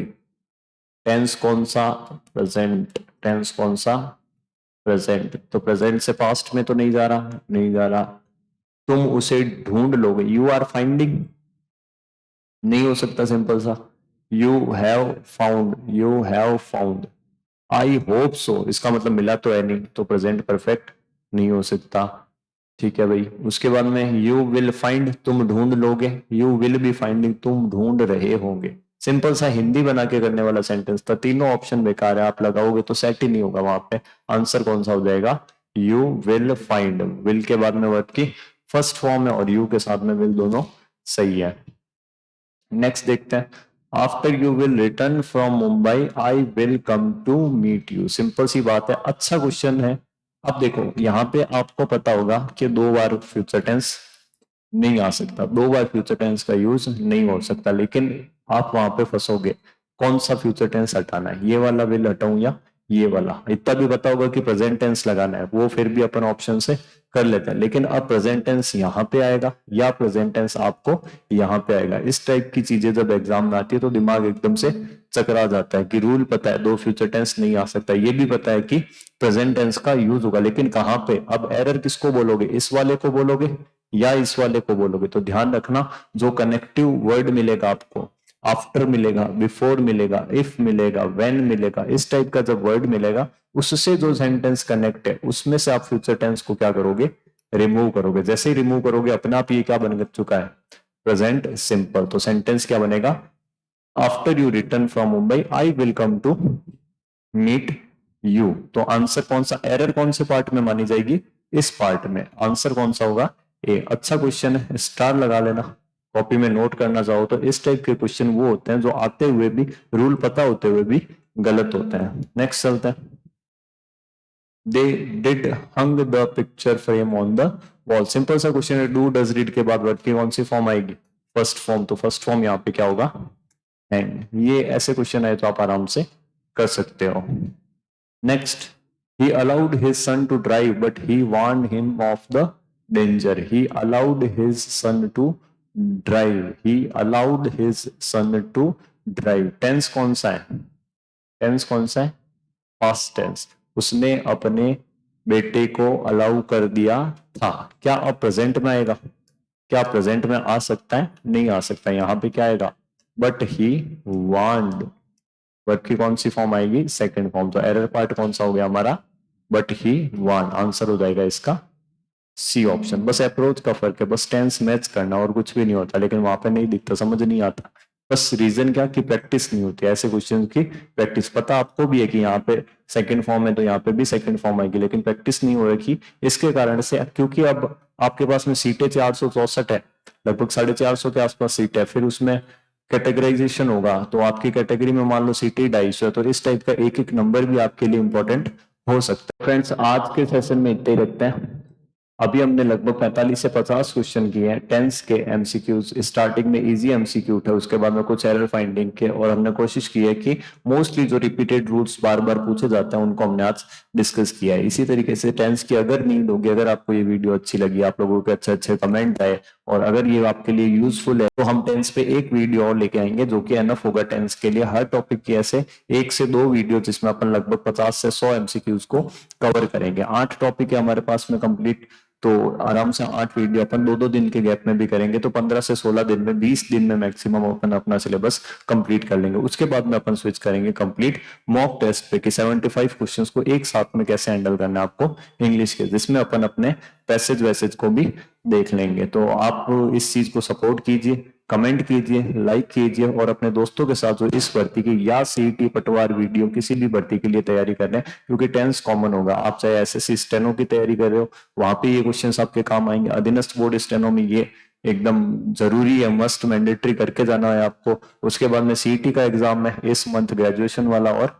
टेंस कौन सा, प्रेजेंट। टेंस कौन सा, प्रेजेंट। तो प्रेजेंट से पास्ट में तो नहीं जा रहा, नहीं जा रहा। तुम उसे ढूंढ लोगे, यू आर फाइंडिंग, नहीं हो सकता सिंपल सा। You have found, you have found. I hope so, इसका मतलब मिला तो है नहीं, तो प्रेजेंट परफेक्ट नहीं हो सकता। ठीक है भाई, उसके बाद में यू विल फाइंड, तुम ढूंढ लोगे, यू विल बी फाइंडिंग, तुम ढूंढ रहे होंगे। सिंपल सा हिंदी बना के करने वाला सेंटेंस था, तीनों ऑप्शन बेकार है, आप लगाओगे तो सेट ही नहीं होगा वहां पे। आंसर कौन सा हो जाएगा, यू विल फाइंड। विल के बाद में वर्ब की फर्स्ट फॉर्म है और यू के साथ में विल, दोनों सही है। नेक्स्ट देखते हैं, after you will return from Mumbai I will come to meet you. Simple सी बात है, अच्छा क्वेश्चन है। अब देखो यहाँ पे आपको पता होगा कि 2 बार फ्यूचर टेंस नहीं आ सकता, 2 बार फ्यूचर टेंस का यूज नहीं हो सकता, लेकिन आप वहां पे फंसोगे। कौन सा फ्यूचर टेंस हटाना है, ये वाला विल हटाऊं या ये वाला। इतना भी पता होगा कि प्रेजेंट टेंस लगाना है, वो फिर भी अपन ऑप्शन से कर लेते हैं। लेकिन अब प्रेजेंट टेंस यहाँ पे आएगा या प्रेजेंट टेंस आपको यहाँ पे आएगा, इस टाइप की चीजें जब एग्जाम में आती है तो दिमाग एकदम से चकरा जाता है कि रूल पता है 2 फ्यूचर टेंस नहीं आ सकता, ये भी पता है कि प्रेजेंट टेंस का यूज होगा, लेकिन कहाँ पे। अब एरर किसको बोलोगे, इस वाले को बोलोगे या इस वाले को बोलोगे। तो ध्यान रखना, जो कनेक्टिव वर्ड मिलेगा आपको, आफ्टर मिलेगा, बिफोर मिलेगा, इफ मिलेगा, व्हेन मिलेगा, इस टाइप का जब वर्ड मिलेगा, उससे जो सेंटेंस कनेक्ट है उसमें से आप फ्यूचर टेंस को क्या करोगे, रिमूव करोगे। जैसे ही रिमूव करोगे अपने आप ये क्या बन चुका है, प्रेजेंट सिंपल। तो सेंटेंस क्या बनेगा, after you return from Mumbai I will come to meet you. तो आंसर कौन सा, एरर कौन से पार्ट में मानी जाएगी, इस पार्ट में। आंसर कौन सा होगा, ए। अच्छा क्वेश्चन है, स्टार लगा लेना। कॉपी में नोट करना चाहो तो इस टाइप के क्वेश्चन वो होते हैं जो आते हुए भी, रूल पता होते हुए भी गलत होते हैं। नेक्स्ट चलते हैं, they did hung the picture frame on the wall. Simple सा क्वेश्चन है, डू डज रीड के बाद वर्ड की कौन सी फॉर्म आएगी, फर्स्ट फॉर्म। तो फर्स्ट फॉर्म यहाँ पे क्या होगा, हैंग। ये ऐसे क्वेश्चन आए तो आप आराम से कर सकते हो। Next, he allowed his son to drive but he warned him of the danger. He allowed his son to drive, he allowed his son to drive। Tense कौन सा है, टेंस कौन सा है, पास्ट टेंस। उसने अपने बेटे को अलाउ कर दिया था। क्या अब प्रेजेंट में आएगा, क्या प्रेजेंट में आ सकता है, नहीं आ सकता। यहाँ पे क्या आएगा, बट ही वांड। वर्ब की कौन सी फॉर्म आएगी, सेकंड फॉर्म। तो एरर पार्ट कौन सा हो गया हमारा, बट ही वांड। आंसर हो जाएगा इसका सी ऑप्शन। बस अप्रोच का फर्क है, बस टेंस मैच करना और कुछ भी नहीं होता, लेकिन वहां पे नहीं दिखता, समझ नहीं आता। बस रीजन क्या कि प्रैक्टिस नहीं होती, ऐसे क्वेश्चन की प्रैक्टिस। पता आपको भी है कि यहाँ पे सेकंड फॉर्म है तो यहाँ पे भी सेकंड फॉर्म आएगी, लेकिन प्रैक्टिस नहीं हो रही इसके कारण से। क्योंकि अब आपके पास में सीटें 464 है, लगभग 450 के आसपास सीट है, फिर उसमें कैटेगराइजेशन होगा तो आपकी कैटेगरी में मान लो सीटें 250 है, तो इस टाइप का एक एक नंबर भी आपके लिए इंपॉर्टेंट हो सकता है। फ्रेंड्स आज के सेशन में इतना ही रखते हैं। अभी हमने लगभग 45 से 50 क्वेश्चन किए हैं टेंस के एमसीक्यूज। स्टार्टिंग में इजी एमसीक्यू थे, उसके बाद में कुछ एरर फाइंडिंग के, और हमने कोशिश की है कि मोस्टली जो रिपीटेड रूल्स बार बार पूछे जाते हैं उनको हमने आज डिस्कस किया है। इसी तरीके से टेंस की अगर नीड होगी, अगर आपको ये वीडियो अच्छी लगी, आप लोगों के अच्छे अच्छे कमेंट आए और अगर ये आपके लिए यूजफुल है, तो हम टेंस पे एक वीडियो और लेके आएंगे जो कि एनफ होगा टेंस के लिए। हर टॉपिक की ऐसे 1 से 2 वीडियो जिसमें अपन लगभग 50 से 100 एमसीक्यूज को कवर करेंगे। 8 टॉपिक है हमारे पास में कंप्लीट, तो आराम से 8 वीडियो अपन 2-2 दिन के गैप में भी करेंगे, तो 15 से 16 दिन में, 20 दिन में मैक्सिमम अपन अपना सिलेबस कंप्लीट कर लेंगे। उसके बाद में अपन स्विच करेंगे कंप्लीट मॉक टेस्ट पे कि 75 क्वेश्चंस को एक साथ में कैसे हैंडल करना है आपको इंग्लिश के, जिसमें अपन अपने पैसेज वैसेज को भी देख लेंगे। तो आप इस चीज को सपोर्ट कीजिए, कमेंट कीजिए, लाइक कीजिए, और अपने दोस्तों के साथ जो इस भर्ती की या सीईटी पटवार वीडियो किसी भी भर्ती के लिए तैयारी कर रहे हैं, क्योंकि टेंस कॉमन होगा। आप चाहे एसएससी स्टेनो की तैयारी कर रहे हो, वहां पे ये क्वेश्चंस आपके काम आएंगे। अधीनस्थ बोर्ड स्टेनो में ये एकदम जरूरी है, मस्ट मैंडेटरी करके जाना है आपको। उसके बाद में सीईटी का एग्जाम है इस मंथ, ग्रेजुएशन वाला, और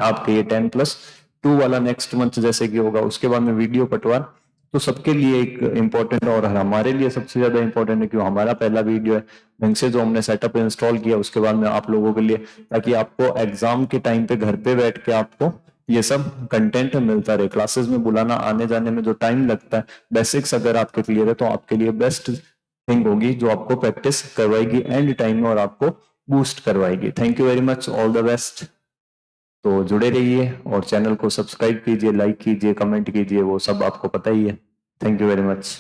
आपके ये 10+2 वाला नेक्स्ट मंथ जैसे कि होगा। उसके बाद में वीडियो पटवार, तो सबके लिए एक इम्पोर्टेंट, और हमारे लिए सबसे ज्यादा इम्पोर्टेंट है क्यों हमारा पहला वीडियो है ढंग से जो हमने सेटअप इंस्टॉल किया। उसके बाद में आप लोगों के लिए, ताकि आपको एग्जाम के टाइम पे घर पे बैठ के आपको ये सब कंटेंट मिलता रहे। क्लासेस में बुलाना, आने जाने में जो टाइम लगता है, बेसिक्स अगर आपके क्लियर है तो आपके लिए बेस्ट थिंग होगी जो आपको प्रैक्टिस करवाएगी एंड टाइम में और आपको बूस्ट करवाएगी। Thank you very much, all the best. तो जुड़े रहिए और चैनल को सब्सक्राइब कीजिए, लाइक कीजिए, कमेंट कीजिए, वो सब आपको पता ही है। Thank you very much.